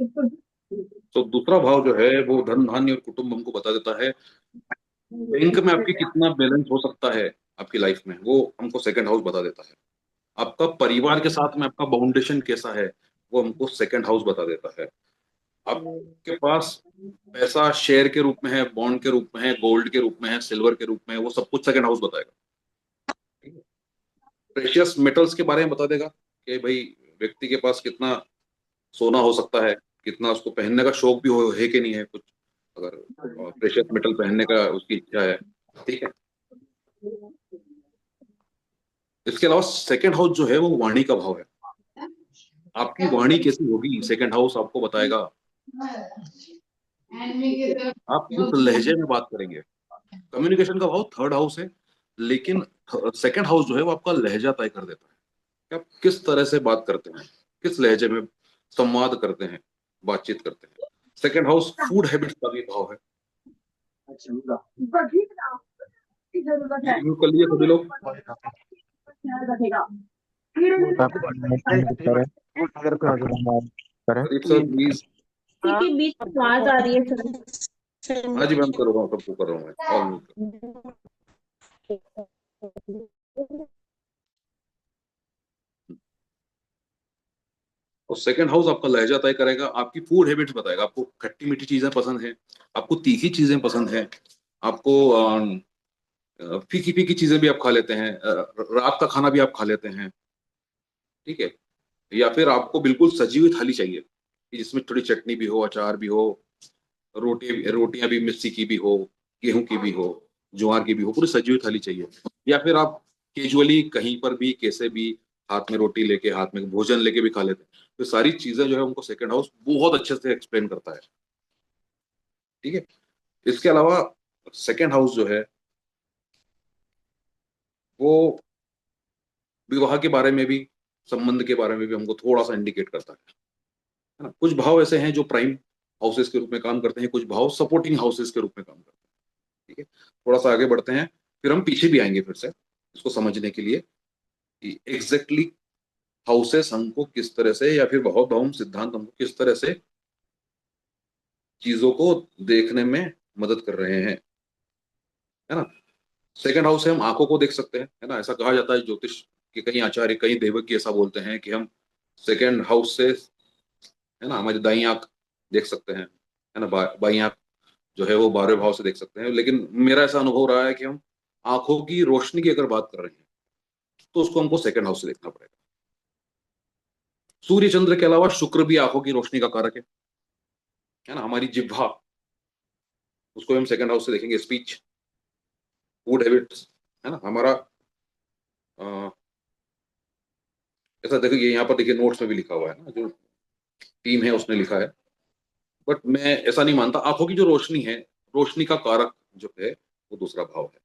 तो दूसरा भाव जो है वो धन धान्य और कुटुंब हमको बता देता है बैंक में आपकी कितना बैलेंस हो सकता है आपकी लाइफ में, वो हमको सेकंड हाउस बता देता है। आपका परिवार के साथ में आपका बाउंडेशन कैसा है, वो हमको सेकंड हाउस बता देता है। आपके पास पैसा शेयर के रूप में है, बॉन्ड के रूप में है, गोल्ड के रूप में है, सिल्वर के रूप में है, वो सब कुछ सेकंड हाउस बताएगा। प्रेशियस मेटल्स के बारे में बता देगा कि भाई व्यक्ति के पास कितना सोना हो सकता है, कितना उसको पहनने का शौक भी हो है कि नहीं है कुछ, अगर प्रेशियस मेटल पहनने का उसकी इच्छा है। ठीक है। इसके अलावा सेकंड हाउस जो है वो वाणी का भाव है। आपकी वाणी कैसी होगी सेकंड हाउस आपको बताएगा। आप किस लहजे में बात करेंगे। कम्युनिकेशन का भाव थर्ड हाउस है, लेकिन सेकंड हाउस जो है वो आपका लहजा तय कर देता है कि आप किस तरह से बात करते हैं, किस लहजे में संवाद करते हैं, बातचीत करते हैं। सेकंड हाउस फूड हैबिट्स का भी भाव है। ये रिव्यू कर लिए सभी लोग। करीब सर 20। के बीच में आवाज आ रही है हाँ जी सर। मैम, कर रहा हूँ, सबको कर रहा हूँ मैं ऑल म्यूट। और सेकंड हाउस आपका लहजा तय करेगा, आपकी फूड हैबिट्स बताएगा, आपको खट्टी मीठी चीजें पसंद है, आपको तीखी चीजें पसंद है, आपको फीकी फीकी चीजें भी आप खा लेते हैं, रात का खाना भी आप खा लेते हैं। ठीक है। या फिर आपको बिल्कुल सजी हुई थाली चाहिए कि जिसमें थोड़ी चटनी भी हो, अचार भी हो, रोटियां भी मिस्सी की भी हो, गेहूं की भी हो, ज्वार की भी हो, पूरी सजी हुई थाली चाहिए। या फिर आप कैजुअली कहीं पर भी कैसे भी हाथ में रोटी लेके, हाथ में भोजन लेके भी खा लेते हैं। तो सारी चीजें जो है उनको सेकंड हाउस बहुत अच्छे से एक्सप्लेन करता है। ठीक है। इसके अलावा सेकंड हाउस जो है वो विवाह के बारे में भी, संबंध के बारे में भी हमको थोड़ा सा इंडिकेट करता है ना। कुछ भाव ऐसे हैं जो प्राइम हाउसेस के रूप में काम करते हैं, कुछ भाव सपोर्टिंग हाउसेस के रूप में काम करते हैं। ठीक है। थोड़ा सा आगे बढ़ते हैं, फिर हम पीछे भी आएंगे फिर से इसको समझने के लिए कि एग्जैक्टली हाउसेस हमको किस तरह से, या फिर भाव भाव सिद्धांत हमको किस तरह से चीजों को देखने में मदद कर रहे हैं, है ना। सेकंड हाउस से हम आंखों को देख सकते हैं, है ना। ऐसा कहा जाता है ज्योतिष के कई आचार्य, कई देवज्ञ ऐसा बोलते हैं कि हम सेकंड हाउस से, है ना, हमारी दाई आंख देख सकते हैं, है ना, बाई आंख जो है वो 12वें भाव से देख सकते हैं। लेकिन मेरा ऐसा अनुभव रहा है कि हम आंखों की रोशनी की अगर बात कर रहे हैं तो उसको हमको सेकंड हाउस से देखना पड़ेगा। सूर्य चंद्र के अलावा शुक्र भी आंखों की रोशनी का कारक है ना। हमारी जिह्वा, उसको हम सेकंड हाउस से देखेंगे। स्पीच, फूड हैबिट्स, है ना हमारा। अ, ऐसा देखिए यहाँ पर, देखिए नोट्स में भी लिखा हुआ है ना, जो टीम है उसने लिखा है। बट मैं ऐसा नहीं मानता। आंखों की जो रोशनी है, रोशनी का कारक जो है वो दूसरा भाव है।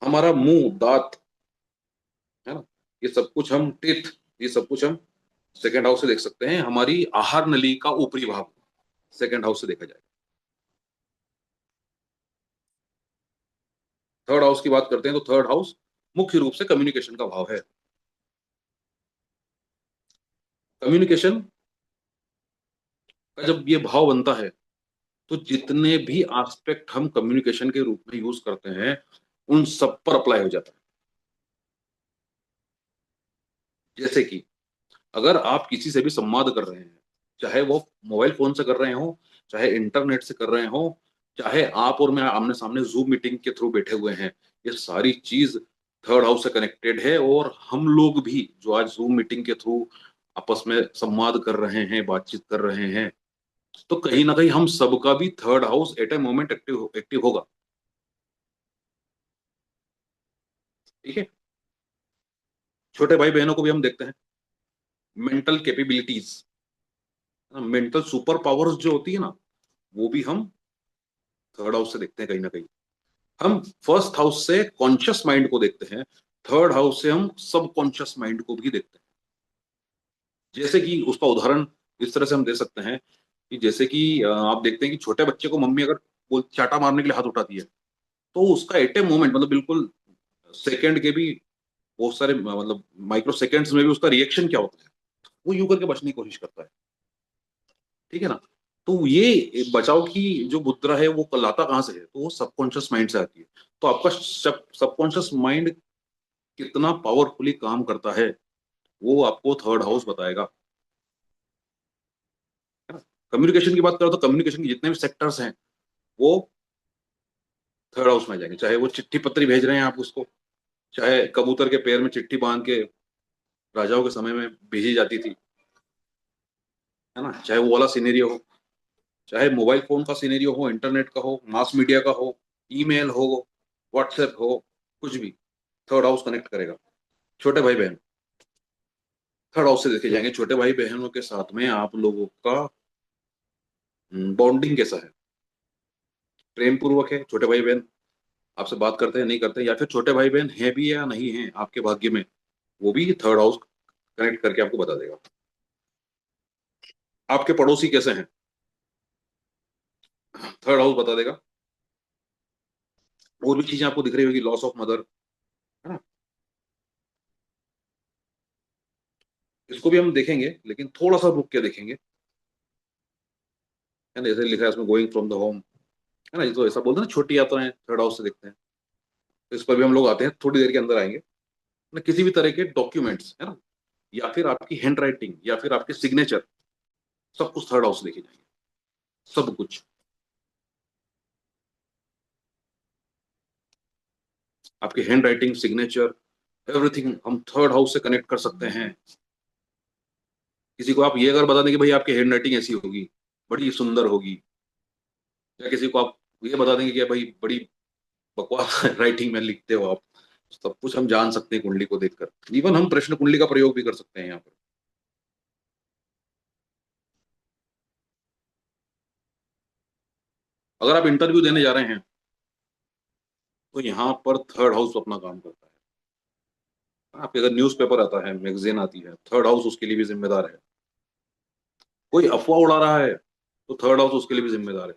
हमारा मुंह, दांत, है ना, ये सब कुछ हम टीथ, ये सब कुछ हम सेकंड हाउस से देख सकते हैं। हमारी आहार नली का ऊपरी भाग सेकंड हाउस से देखा जाएगा। थर्ड हाउस की बात करते हैं तो थर्ड हाउस मुख्य रूप से कम्युनिकेशन का भाव है। कम्युनिकेशन का जब ये भाव बनता है तो जितने भी एस्पेक्ट हम कम्युनिकेशन के रूप में यूज करते हैं उन सब पर अप्लाई हो जाता है। जैसे कि अगर आप किसी से भी संवाद कर रहे हैं, चाहे वो मोबाइल फोन से कर रहे हो, चाहे इंटरनेट से कर रहे हो, चाहे आप और मैं आमने सामने जूम मीटिंग के थ्रू बैठे हुए हैं, ये सारी चीज थर्ड हाउस से कनेक्टेड है। और हम लोग भी जो आज जूम मीटिंग के थ्रू आपस में संवाद कर रहे हैं, बातचीत कर रहे हैं, तो कहीं ना कहीं हम सबका भी third house at a moment active active होगा। ठीक है। छोटे भाई बहनों को भी हम देखते हैं, mental capabilities, mental super powers जो होती है ना, वो भी हम थर्ड हाउस से देखते हैं कहीं ना कहीं। हम फर्स्ट हाउस से कॉन्शियस माइंड को देखते हैं, थर्ड हाउस से हम सब कॉन्शियस माइंड को भी देखते हैं। जैसे कि उसका उदाहरण इस तरह से हम दे सकते हैं कि जैसे कि आप देखते हैं कि छोटे बच्चे को मम्मी अगर वो चाटा मारने के लिए हाथ उठाती है, तो उसका एट ए मोमेंट, मतलब बिल्कुल सेकंड के भी बहुत सारे, मतलब माइक्रो सेकंड्स में भी उसका रिएक्शन क्या होता है, वो यूं करके बचने की कोशिश करता है। ठीक है ना। तो ये बचाव की जो मुद्रा है वो लाता कहाँ से है, तो वो सबकॉन्शियस माइंड से आती है। तो आपका सबकॉन्शियस माइंड कितना पावरफुली काम करता है वो आपको थर्ड हाउस बताएगा, है ना। कम्युनिकेशन की बात करो तो कम्युनिकेशन के जितने भी सेक्टर्स हैं वो थर्ड हाउस में आ जाएंगे। चाहे वो चिट्ठी पत्री भेज रहे हैं आप उसको, चाहे कबूतर के पैर में चिट्ठी बांध के राजाओं के समय में भेजी जाती थी, है ना, चाहे वो वाला सिनेरियो हो, चाहे मोबाइल फोन का सिनेरियो हो, इंटरनेट का हो, मास मीडिया का हो, ईमेल हो, व्हाट्सएप हो, कुछ भी थर्ड हाउस कनेक्ट करेगा। छोटे भाई बहन थर्ड हाउस से देखे जाएंगे, छोटे भाई बहनों के साथ में आप लोगों का बॉन्डिंग कैसा है, प्रेम पूर्वक है, छोटे भाई बहन आपसे बात करते हैं नहीं करते हैं, या फिर छोटे भाई बहन है भी या नहीं है आपके भाग्य में, वो भी थर्ड हाउस कनेक्ट करके आपको बता देगा। आपके पड़ोसी कैसे हैं, थर्ड हाउस बता देगा। और भी चीजें आपको दिख रही होगी, लॉस ऑफ मदर, है ना, इसको भी हम देखेंगे लेकिन थोड़ा सा रुक के देखेंगे, है ना। जैसे लिखा है इसमें गोइंग फ्रॉम द होम, है ना, ये तो ऐसा बोलते हैं ना छोटी यात्राएं थर्ड हाउस से देखते हैं। तो इस पर भी हम लोग आते हैं, थोड़ी देर के अंदर आएंगे ना। किसी भी तरह के डॉक्यूमेंट्स, है ना, या फिर आपकी हैंड राइटिंग या फिर आपके सिग्नेचर, सब कुछ थर्ड हाउस से देखे जाएंगे, सब कुछ। आपकी हैंड राइटिंग, सिग्नेचर, एवरीथिंग हम थर्ड हाउस से कनेक्ट कर सकते हैं। किसी को आप ये अगर बता दें कि भाई आपकी हैंड राइटिंग ऐसी होगी, बड़ी सुंदर होगी, या किसी को आप ये बता देंगे कि भाई बड़ी बकवास राइटिंग में लिखते हो आप, सब कुछ हम जान सकते हैं कुंडली को देखकर। इवन हम प्रश्न कुंडली का प्रयोग भी कर सकते हैं यहाँ पर। अगर आप इंटरव्यू देने जा रहे हैं तो यहाँ पर थर्ड हाउस अपना काम करता है। आपके अगर न्यूज़पेपर आता है, मैगजीन आती है, थर्ड हाउस उसके लिए भी जिम्मेदार है। कोई अफवाह उड़ा रहा है तो थर्ड हाउस उसके लिए भी जिम्मेदार है।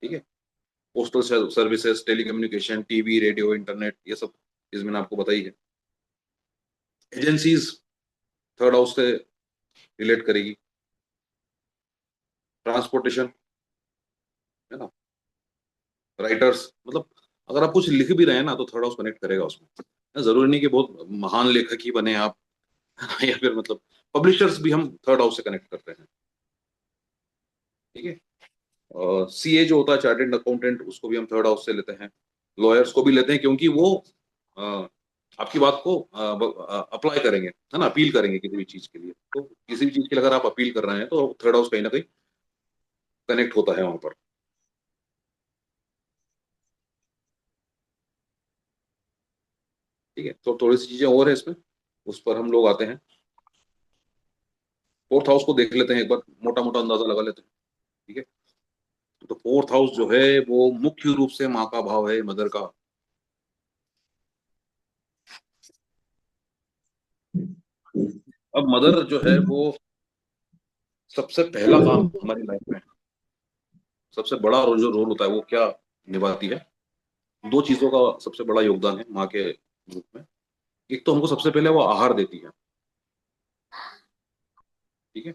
ठीक है। Postal services, telecommunication, TV, radio, internet, ये सब चीज मैंने आपको बताई है। एजेंसीज थर्ड हाउस से रिलेट करेगी। ट्रांसपोर्टेशन, है ना, राइटर्स, मतलब अगर आप कुछ लिख भी रहे हैं ना तो थर्ड हाउस कनेक्ट करेगा उसमें। जरूरी नहीं कि बहुत महान लेखक ही बने आप, या फिर मतलब पब्लिशर्स भी हम थर्ड हाउस से कनेक्ट करते हैं। ठीक है। सीए जो होता है, चार्टेड अकाउंटेंट, उसको भी हम थर्ड हाउस से लेते हैं। लॉयर्स को भी लेते हैं क्योंकि वो अ, आपकी बात को अप्लाई करेंगे, है ना, अपील करेंगे किसी भी चीज के लिए। तो किसी भी चीज के लिए अगर आप अपील कर रहे हैं तो थर्ड हाउस कहीं ना कहीं कनेक्ट होता है वहां पर। ठीक है। तो थोड़ी सी चीजें और है इसमें, उस पर हम लोग आते हैं। फोर्थ हाउस को देख लेते हैं एक बार, मोटा मोटा अंदाजा लगा लेते हैं। ठीक है। तो फोर्थ हाउस जो है वो मुख्य रूप से माँ का भाव है, मदर का। अब मदर जो है वो सबसे पहला काम हमारी लाइफ में, सबसे बड़ा जो रोल होता है वो क्या निभाती है। दो चीजों का सबसे बड़ा योगदान है माँ के रूप में। एक तो हमको सबसे पहले वो आहार देती है। ठीक है।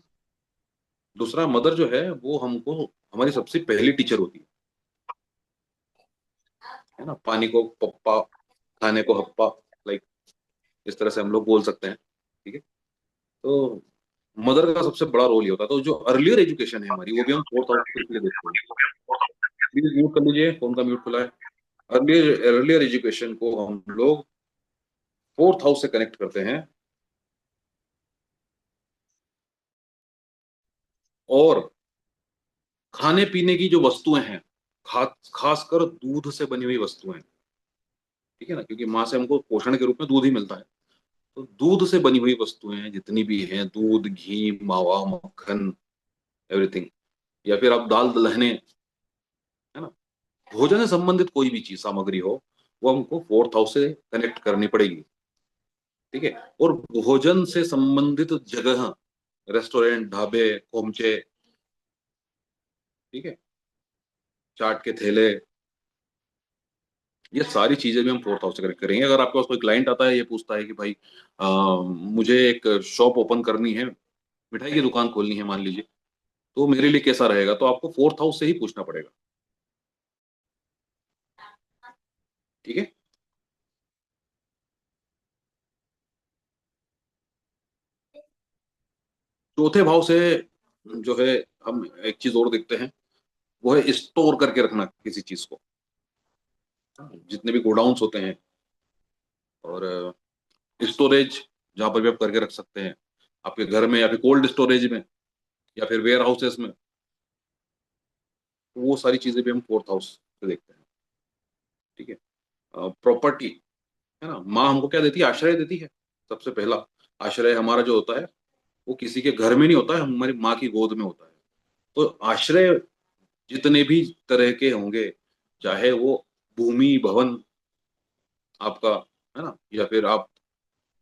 दूसरा, मदर जो है वो हमको हमारी सबसे पहली टीचर होती है ना। पानी को पप्पा, खाने को हप्पा, लाइक इस तरह से हम लोग बोल सकते हैं। ठीक है। तो मदर का सबसे बड़ा रोल ये होता है। तो जो अर्लियर एजुकेशन है हमारी, वो भी हम फोर्थ हाउस के लिए देखते हैं। प्लीज म्यूट कर लीजिए, फोन का म्यूट खुला है। अर्लियर अर्लियर एजुकेशन को हम लोग फोर्थ हाउस से कनेक्ट करते हैं। और खाने पीने की जो वस्तुएं हैं, खासकर दूध से बनी हुई वस्तुएं, ठीक है ना, क्योंकि माँ से हमको पोषण के रूप में दूध ही मिलता है। तो दूध से बनी हुई वस्तुएं जितनी भी हैं, दूध, घी, मावा, मक्खन, एवरीथिंग, या फिर आप दाल दलहने, है ना, भोजन से संबंधित कोई भी चीज सामग्री हो, वो हमको फोर्थ हाउस से कनेक्ट करनी पड़ेगी। ठीक है। और भोजन से संबंधित जगह, रेस्टोरेंट, ढाबे, खोमचे, ठीक है, चाट के ठेले, ये सारी चीजें भी हम फोर्थ हाउस से कनेक्ट करेंगे। अगर आपके पास कोई क्लाइंट आता है, ये पूछता है कि भाई मुझे एक शॉप ओपन करनी है, मिठाई की दुकान खोलनी है मान लीजिए, तो मेरे लिए कैसा रहेगा, तो आपको फोर्थ हाउस से ही पूछना पड़ेगा। ठीक है। चौथे भाव से जो है, हम एक चीज और देखते हैं, वो है स्टोर करके रखना किसी चीज को। जितने भी गोडाउन्स होते हैं और स्टोरेज जहाँ पर भी आप करके रख सकते हैं, आपके घर में या फिर कोल्ड स्टोरेज में या फिर वेयर हाउसेस में, तो वो सारी चीजें भी हम फोर्थ हाउस से देखते हैं। ठीक है। प्रॉपर्टी है ना, माँ हमको क्या देती है, आश्रय देती है। सबसे पहला आश्रय हमारा जो होता है, वो किसी के घर में नहीं होता है, हमारी माँ की गोद में होता है। तो आश्रय जितने भी तरह के होंगे, चाहे वो भूमि भवन आपका, है ना, या फिर आप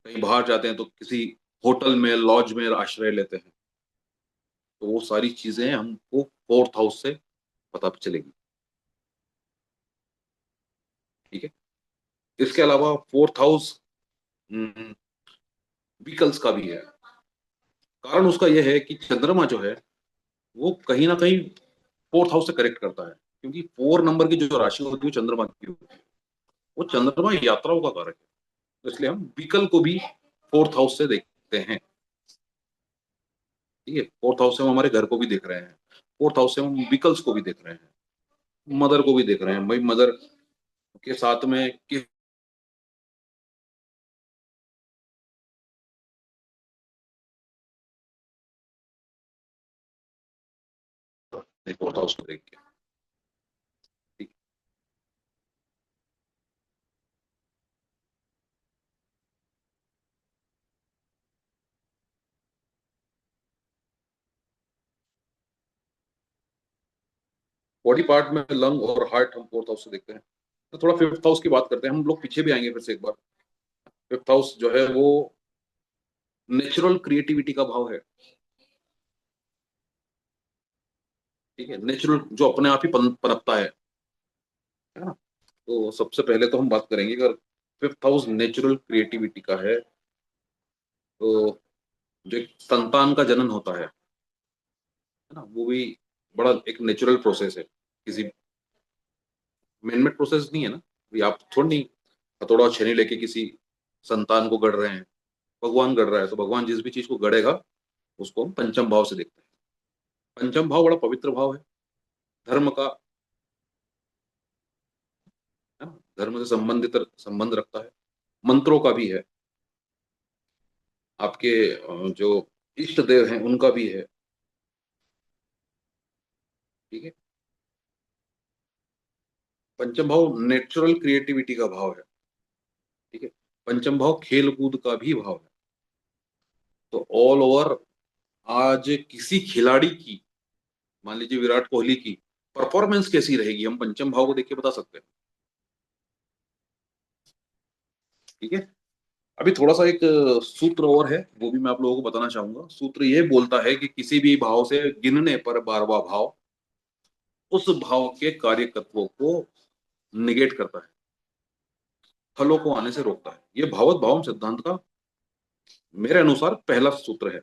कहीं बाहर जाते हैं तो किसी होटल में लॉज में आश्रय लेते हैं, तो वो सारी चीजें हमको फोर्थ हाउस से पता चलेगी। ठीक है। इसके अलावा फोर्थ हाउस व्हीकल्स का भी है। कारण उसका यह है कि चंद्रमा जो है, वो कहीं ना कहीं फोर्थ हाउस से करेक्ट करता है, क्योंकि 4 नंबर की जो राशि होती है वो चंद्रमा की होती है। वो चंद्रमा यात्राओं का कारक है, तो इसलिए हम व्हीकल को भी फोर्थ हाउस से देखते हैं। ठीक है। फोर्थ हाउस से हम हमारे घर को भी देख रहे हैं, फोर्थ हाउस से हम व्हीकल्स को भी देख रहे हैं, मदर को भी देख रहे हैं, भाई मदर के साथ में किस फोर्थ हाउस को देख के। ठीक। बॉडी पार्ट में लंग और हार्ट हम फोर्थ हाउस से देखते हैं। तो थोड़ा फिफ्थ हाउस की बात करते हैं, हम लोग पीछे भी आएंगे फिर से एक बार। फिफ्थ हाउस जो है वो नेचुरल क्रिएटिविटी का भाव है। ठीक है। नेचुरल जो अपने आप ही पनपता है ना। तो सबसे पहले तो हम बात करेंगे, अगर फिफ्थ हाउस नेचुरल क्रिएटिविटी का है, तो जो एक संतान का जनन होता है ना, वो भी बड़ा एक नेचुरल प्रोसेस है, किसी मैनमेड प्रोसेस नहीं है ना। अभी आप थोड़ी नहीं हथौड़ा और छेनी लेके किसी संतान को गढ़ रहे हैं, भगवान गढ़ रहा है, तो भगवान जिस भी चीज को गढ़ेगा उसको हम पंचम भाव से देखते हैं। पंचम भाव बड़ा पवित्र भाव है, धर्म का, है ना, धर्म से संबंधित संबंध रखता है, मंत्रों का भी है, आपके जो इष्ट देव हैं उनका भी है। ठीक है। पंचम भाव नेचुरल क्रिएटिविटी का भाव है। ठीक है। पंचम भाव खेल कूद का भी भाव है। तो ऑल ओवर आज किसी खिलाड़ी की, मान लीजिए विराट कोहली की परफॉर्मेंस कैसी रहेगी, हम पंचम भाव को देख के बता सकते हैं। ठीक है। अभी थोड़ा सा एक सूत्र और है, वो भी मैं आप लोगों को बताना चाहूंगा। सूत्र ये बोलता है कि किसी भी भाव से गिनने पर 12वां भाव उस भाव के कार्यकत्वों को निगेट करता है, फलों को आने से रोकता है। ये भावत भावम सिद्धांत का मेरे अनुसार पहला सूत्र है।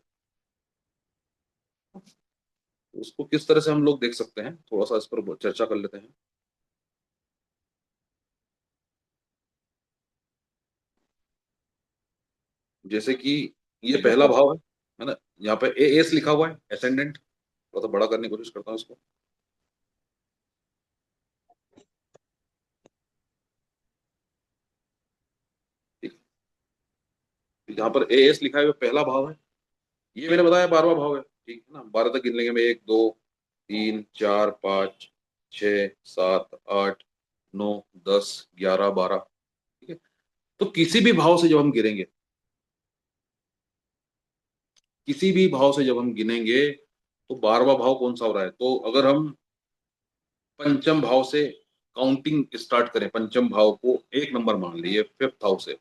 उसको किस तरह से हम लोग देख सकते हैं, थोड़ा सा इस पर चर्चा कर लेते हैं। जैसे कि ये पहला भाव है ना, यहाँ पे ए एस लिखा हुआ है, एसेंडेंट। थोड़ा सा बड़ा करने की कोशिश करता हूँ इसको। ठीक। यहाँ पर ए एस लिखा है, वो पहला भाव है। ये मैंने बताया 12वां भाव है, ठीक है ना। 12 तक गिन लेंगे, में 1 2 3 4 5 6 7 8 9 10 11 12। ठीक है। तो किसी भी भाव से जब हम गिनेंगे, किसी भी भाव से जब हम गिनेंगे, तो 12वां भाव कौन सा हो रहा है, तो अगर हम पंचम भाव से काउंटिंग स्टार्ट करें, पंचम भाव को 1 नंबर मान लिए फिफ्थ हाउस से,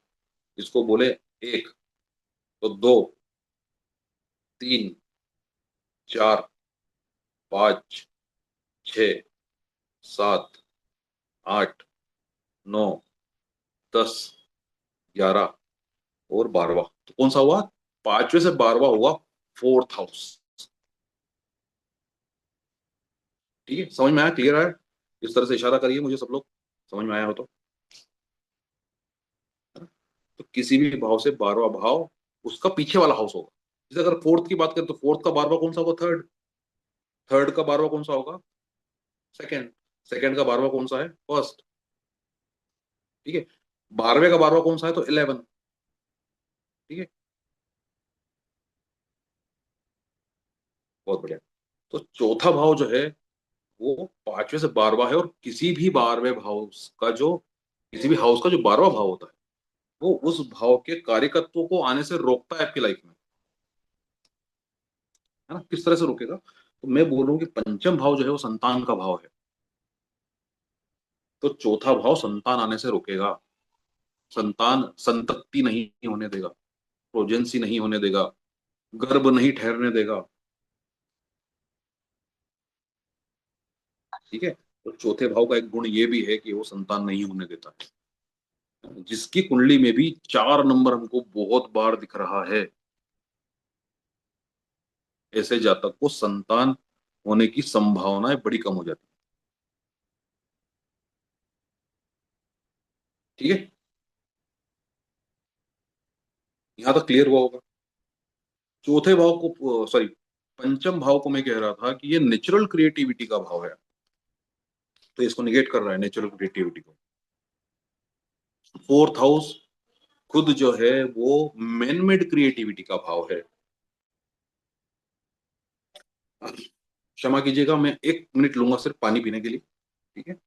इसको बोले एक, तो 2 3 4 5 6 7 8 9 10 11 और 12वां, तो कौन सा हुआ, 5वें से 12वां हुआ फोर्थ हाउस। ठीक है, समझ में आया? क्लियर है? इस तरह से इशारा करिए मुझे सब लोग, समझ में आया हो तो। है ना? तो किसी भी भाव से 12वां भाव उसका पीछे वाला हाउस होगा। जैसे अगर फोर्थ की बात करें तो फोर्थ का 12वां कौन सा होगा? थर्ड। थर्ड का 12वां कौन सा होगा? सेकंड। सेकंड का 12वां कौन सा है? फर्स्ट। ठीक है। 12वें का 12वां कौन सा है? तो 11। ठीक है, बहुत बढ़िया। तो चौथा भाव जो है वो 5वें से 12वां है, और किसी भी 12वें भाव का जो, किसी भी हाउस का जो 12वां भाव होता है वो उस भाव के कार्यकत्वों को आने से रोकता है आपकी लाइफ में। है ना? किस तरह से रोकेगा? तो मैं बोल रहा हूँ कि पंचम भाव जो है वो संतान का भाव है, तो चौथा भाव संतान आने से रोकेगा। संतान संतति नहीं होने देगा, प्रोजेंसी नहीं होने देगा, गर्भ नहीं ठहरने देगा। ठीक है। तो चौथे भाव का एक गुण ये भी है कि वो संतान नहीं होने देता है। जिसकी कुंडली में भी 4 नंबर हमको बहुत बार दिख रहा है, ऐसे जातक को संतान होने की संभावनाएं बड़ी कम हो जाती है। ठीक है, यहां तक क्लियर हुआ होगा। चौथे भाव को, सॉरी, पंचम भाव को मैं कह रहा था कि ये नेचुरल क्रिएटिविटी का भाव है, तो इसको निगेट कर रहा है, नेचुरल क्रिएटिविटी को। फोर्थ हाउस खुद जो है वो मैन मेड क्रिएटिविटी का भाव है। क्षमा कीजिएगा, मैं 1 मिनट लूंगा सिर्फ पानी पीने के लिए। ठीक है।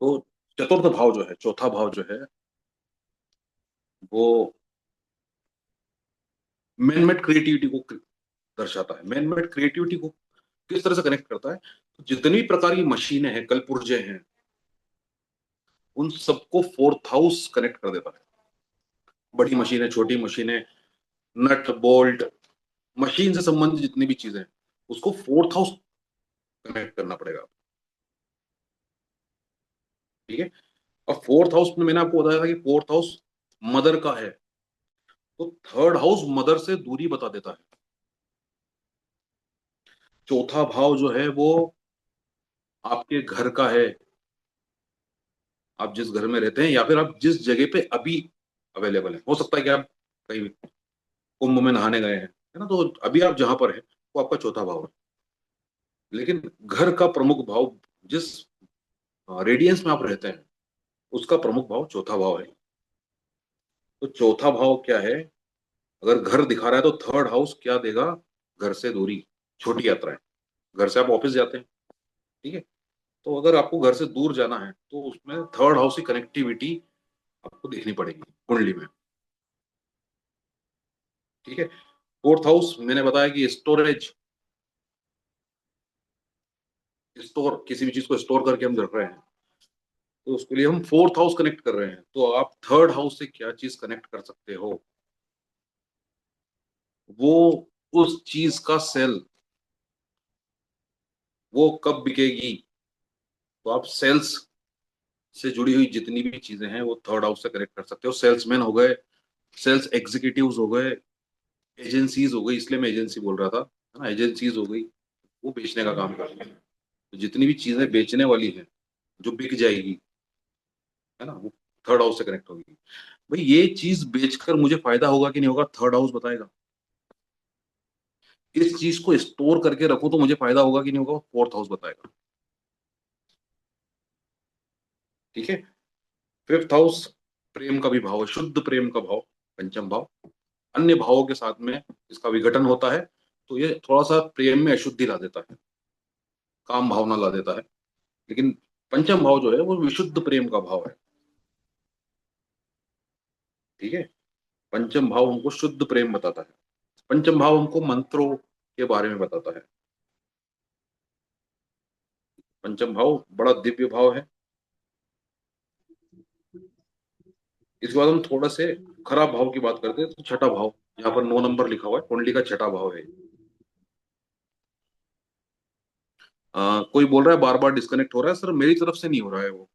तो चतुर्थ भाव जो है, चौथा भाव जो है वो मैन मेड क्रिएटिविटी को दर्शाता है। मैन मेड क्रिएटिविटी को किस तरह से कनेक्ट करता है? तो जितनी भी प्रकार की मशीनें हैं, कलपुर्जे हैं, उन सबको फोर्थ हाउस कनेक्ट कर देता है। बड़ी मशीनें, छोटी मशीनें, नट बोल्ट, मशीन से संबंधित जितनी भी चीजें हैं, उसको फोर्थ हाउस कनेक्ट करना पड़ेगा। ठीक है। और फोर्थ हाउस में मैंने आपको बताया था कि फोर्थ हाउस मदर का है, तो थर्ड हाउस मदर से दूरी बता देता है। चौथा भाव जो है वो आपके घर का है, आप जिस घर में रहते हैं या फिर आप जिस जगह पे अभी अवेलेबल है। हो सकता है कि आप कहीं कुंभ में नहाने गए हैं, है ना, तो अभी आप जहां पर हैं वो आपका चौथा भाव है। लेकिन घर का प्रमुख भाव, जिस रेडियंस में आप रहते हैं, उसका प्रमुख भाव चौथा भाव है। तो चौथा भाव क्या है? अगर घर दिखा रहा है तो थर्ड हाउस क्या देगा? घर से दूरी, छोटी यात्राएं। घर से आप ऑफिस जाते हैं, ठीक है, तो अगर आपको घर से दूर जाना है तो उसमें थर्ड हाउस की कनेक्टिविटी आपको देखनी पड़ेगी कुंडली में। ठीक है। फोर्थ हाउस मैंने बताया कि स्टोरेज, स्टोर, किसी भी चीज को स्टोर करके हम रख रहे हैं, तो उसके लिए हम फोर्थ हाउस कनेक्ट कर रहे हैं। तो आप थर्ड हाउस से क्या चीज कनेक्ट कर सकते हो? वो उस चीज का सेल, वो कब बिकेगी? तो आप सेल्स से जुड़ी हुई जितनी भी चीजें हैं वो थर्ड हाउस से कनेक्ट कर सकते हो। सेल्समैन हो गए, सेल्स एग्जीक्यूटिव्स हो गए, एजेंसीज हो गई, इसलिए मैं एजेंसी बोल रहा था, है ना, एजेंसीज हो गई, वो बेचने का काम करती हैं। तो जितनी भी चीजें बेचने वाली हैं, जो बिक जाएगी, है ना, वो थर्ड हाउस से कनेक्ट होगी। भाई ये चीज बेचकर मुझे फायदा होगा कि नहीं होगा? थर्ड हाउस बताएगा। इस चीज को स्टोर करके रखो तो मुझे फायदा होगा कि नहीं होगा? फोर्थ हाउस बताएगा। ठीक है। फिफ्थ हाउस प्रेम का भी भाव है, शुद्ध प्रेम का भाव, पंचम भाव। अन्य भावों के साथ में इसका विघटन होता है, तो ये थोड़ा सा प्रेम में अशुद्धि ला देता है, काम भावना ला देता है। लेकिन पंचम भाव जो है वो विशुद्ध प्रेम का भाव है। ठीक है, पंचम भाव हमको शुद्ध प्रेम बताता है। पंचम भाव हमको मंत्रों के बारे में बताता है। पंचम भाव बड़ा दिव्य भाव है। इसके बाद हम थोड़ा से खराब भाव की बात करते हैं, तो छठा भाव, यहाँ पर 9 नंबर लिखा हुआ है, कुंडली का छठा भाव है। कोई बोल रहा है बार बार डिस्कनेक्ट हो रहा है, सर मेरी तरफ से नहीं हो रहा है वो,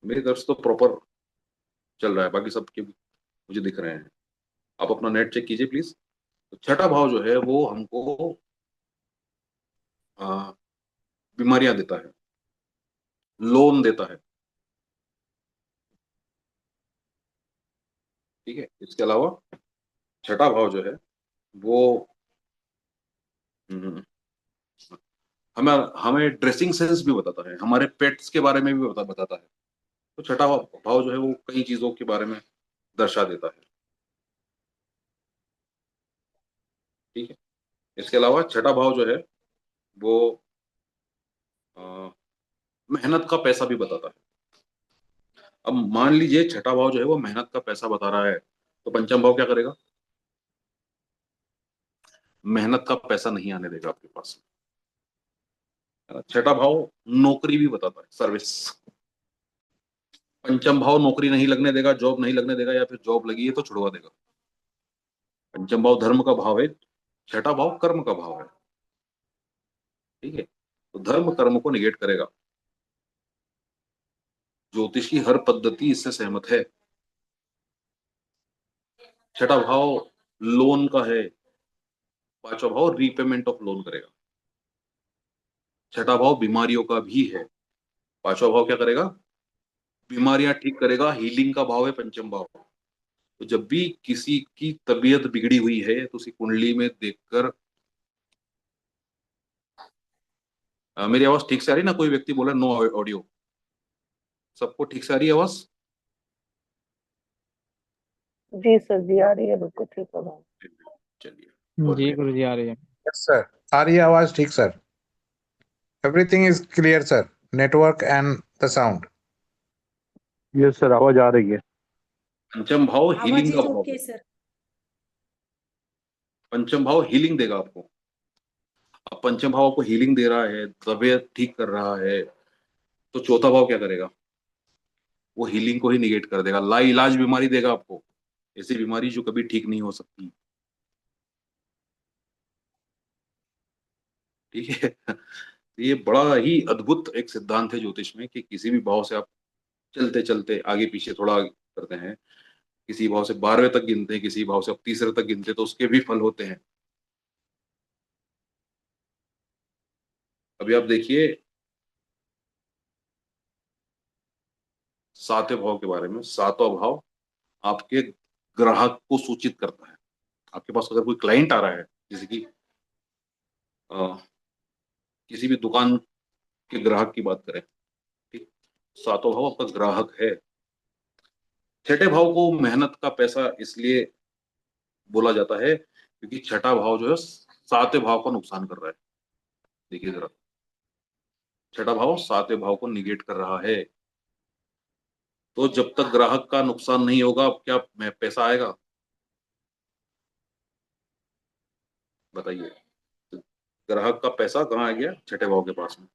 मेरी तरफ से तो प्रॉपर चल रहा है, बाकी सबके मुझे दिख रहे हैं। आप अपना नेट चेक कीजिए प्लीज। तो छठा भाव जो है वो हमको बीमारियां देता है, लोन देता है। ठीक है, इसके अलावा छठा भाव जो है वो हम्म, हमें हमें ड्रेसिंग सेंस भी बताता है, हमारे पेट्स के बारे में भी बताता है। तो छठा भाव जो है वो कई चीजों के बारे में दर्शा देता है। ठीक है, इसके अलावा छठा भाव जो है वो अ, मेहनत का पैसा भी बताता है। अब मान लीजिए छठा भाव जो है वो मेहनत का पैसा बता रहा है, तो पंचम भाव क्या करेगा? मेहनत का पैसा नहीं आने देगा आपके पास। है ना? छठा भाव नौकरी भी बताता है, सर्विस। पंचम भाव नौकरी नहीं लगने देगा, जॉब नहीं लगने देगा, या फिर जॉब लगी है तो छुड़वा देगा। पंचम भाव धर्म का भाव है, छठा भाव कर्म का भाव है। ठीक है, तो धर्म कर्म को निगेट करेगा। ज्योतिष की हर पद्धति इससे सहमत है। छठा भाव लोन का है, पांचवा भाव रीपेमेंट ऑफ लोन करेगा। छठा भाव बीमारियों का भी है, पांचवा भाव क्या करेगा? बीमारियां ठीक करेगा, हीलिंग का भाव है पंचम भाव। तो जब भी किसी की तबीयत बिगड़ी हुई है तो उसी कुंडली में देखकर मेरी आवाज ठीक से आ रही है ना? कोई व्यक्ति बोला नो ऑडियो, सबको ठीक से आ रही है आवाज? जी सर जी, आ रही है, बिल्कुल ठीक है मैम। चलिए, बहुत जी बढ़िया। गुरु जी आ रही है। यस सर, आ रही है आवाज ठीक sir. Everything is clear sir, network and the sound. Yes sir, आवाज आ रही है। पंचम भाव हीलिंग आवाज का इज भाव ओके है। सर। पंचम भाव हीलिंग देगा आपको। अब पंचम भाव आपको हीलिंग दे रहा है, तबीयत ठीक कर रहा है, तो चौथा भाव क्या करेगा? वो हीलिंग को ही निगेट कर देगा, ला इलाज बीमारी देगा आपको, ऐसी बीमारी जो कभी ठीक नहीं हो सकती। ठीक है। तो ये बड़ा ही अद्भुत एक सिद्धांत है ज्योतिष में, कि किसी भी भाव से आप चलते चलते आगे पीछे थोड़ा करते हैं, किसी भाव से 12वें तक गिनते हैं, किसी भाव से आप तीसरे तक गिनते हैं, तो उसके भी फल होते हैं। अभी आप देखिए सातवें भाव के बारे में। सातवां भाव आपके ग्राहक को सूचित करता है। आपके पास अगर कोई क्लाइंट आ रहा है, जैसे कि अ, किसी भी दुकान के ग्राहक की बात करें, ठीक, सातवां भाव आपका ग्राहक है। छठे भाव को मेहनत का पैसा इसलिए बोला जाता है क्योंकि छठा भाव जो है सातवें भाव का नुकसान कर रहा है। देखिए जरा, छठा भाव सातवें भाव को निगेट कर रहा है। तो जब तक ग्राहक का नुकसान नहीं होगा, क्या पैसा आएगा? बताइए। तो ग्राहक का पैसा कहाँ आ गया? छठे भाव के पास में।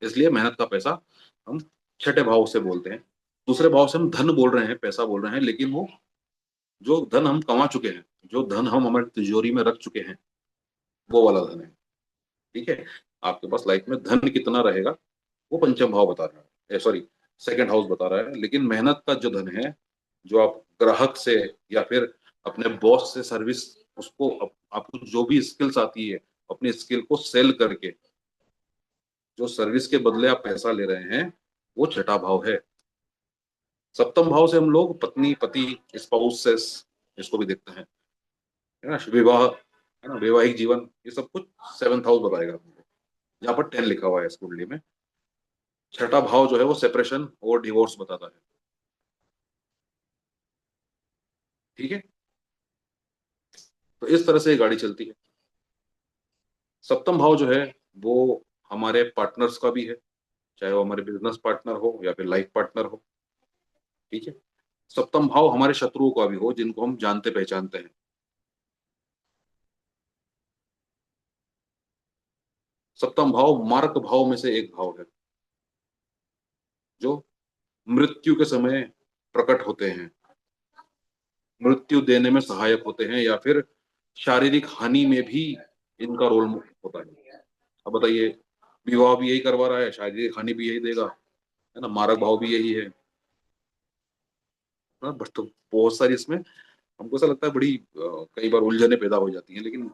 इसलिए मेहनत का पैसा हम छठे भाव से बोलते हैं। दूसरे भाव से हम धन बोल रहे हैं, पैसा बोल रहे हैं, लेकिन वो जो धन हम कमा चुके हैं, जो धन हम हमारी तिजोरी में रख चुके हैं, वो वाला धन है। ठीक है, आपके पास लाइफ में धन कितना रहेगा वो पंचम भाव बता रहा है, सॉरी सेकंड हाउस बता रहा है। लेकिन मेहनत का जो धन है, जो आप ग्राहक से या फिर अपने बॉस से सर्विस, उसको आपको जो भी स्किल्स आती है, अपनी स्किल को सेल करके जो सर्विस के बदले आप पैसा ले रहे हैं, वो छठा भाव है। सप्तम भाव से हम लोग पत्नी पति स्पाउसेस इसको भी देखते हैं, है ना? विवाह, है ना, वैवाहिक जीवन, ये सब कुछ सेवंथ हाउस बताएगा हमको। यहाँ पर 10 लिखा हुआ है इस कुंडली में। छठा भाव जो है वो सेपरेशन और डिवोर्स बताता है। ठीक है, तो इस तरह से ये गाड़ी चलती है। सप्तम भाव जो है वो हमारे पार्टनर्स का भी है, चाहे वो हमारे बिजनेस पार्टनर हो या फिर लाइफ पार्टनर हो। ठीक है। सप्तम भाव हमारे शत्रुओं का भी हो, जिनको हम जानते पहचानते हैं। सप्तम भाव मारक भाव में से एक भाव है, जो मृत्यु के समय प्रकट होते हैं, मृत्यु देने में सहायक होते हैं, या फिर शारीरिक हानि में भी इनका रोल होता है। अब बताइए, विवाह भी यही करवा रहा है, शारीरिक हानि भी यही देगा, है ना, मारक भाव भी यही है ना। बट तो बहुत सारी इसमें हमको ऐसा लगता है बड़ी कई बार उलझने पैदा हो जाती हैं, लेकिन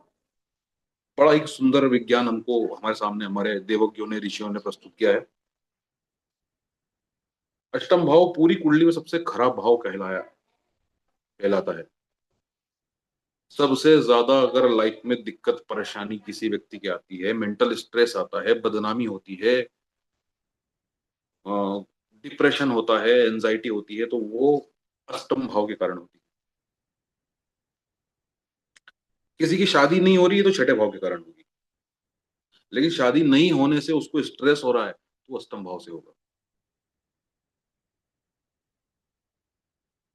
बड़ा एक सुंदर विज्ञान हमको हमारे सामने हमारे देवज्ञों ने, ऋषियों ने प्रस्तुत किया है। अष्टम भाव पूरी कुंडली में सबसे खराब भाव कहलाता है। सबसे ज्यादा अगर लाइफ में दिक्कत परेशानी किसी व्यक्ति की आती है, मेंटल स्ट्रेस आता है, बदनामी होती है, डिप्रेशन होता है, एंजाइटी होती है, तो वो अष्टम भाव के कारण होती है। किसी की शादी नहीं हो रही है तो छठे भाव के कारण होगी, लेकिन शादी नहीं होने से उसको स्ट्रेस हो रहा है तो अष्टम भाव से होगा।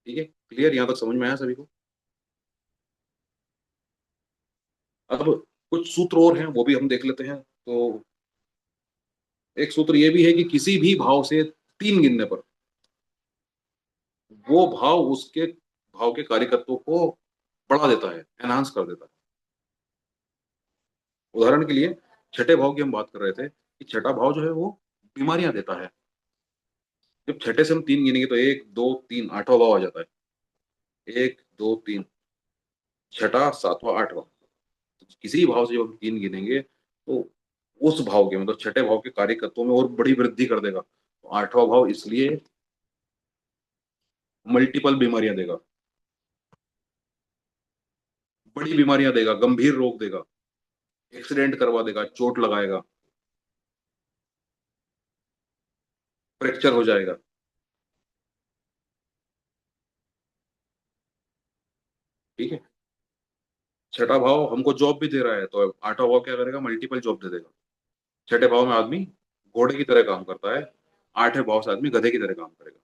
ठीक है, क्लियर, यहां तक समझ में आया सभी को? अब कुछ सूत्र और हैं, वो भी हम देख लेते हैं। तो एक सूत्र ये भी है कि किसी भी भाव से तीन गिनने पर वो भाव उसके भाव के कार्यकर्ताओं को बढ़ा देता है, एनहांस कर देता है। उदाहरण के लिए छठे भाव की हम बात कर रहे थे कि छठा भाव जो है वो बीमारियां देता है। जब छठे से हम तीन गिनेंगे तो एक दो तीन, आठवां भाव आ जाता है। एक दो तीन, छठा सातवां आठवां। तो किसी भाव से जब हम तीन गिनेंगे तो उस भाव के मतलब छठे भाव के कार्यकर्ताओं में और बड़ी वृद्धि कर देगा। तो आठवां भाव इसलिए मल्टीपल बीमारियां देगा, बड़ी बीमारियां देगा, गंभीर रोग देगा, एक्सीडेंट करवा देगा, चोट लगाएगा, फ्रैक्चर हो जाएगा। ठीक है। छठा भाव हमको जॉब भी दे रहा है, तो आठवां भाव क्या करेगा, मल्टीपल जॉब दे देगा। छठे भाव में आदमी घोड़े की तरह काम करता है, आठवें भाव से आदमी गधे की तरह काम करेगा।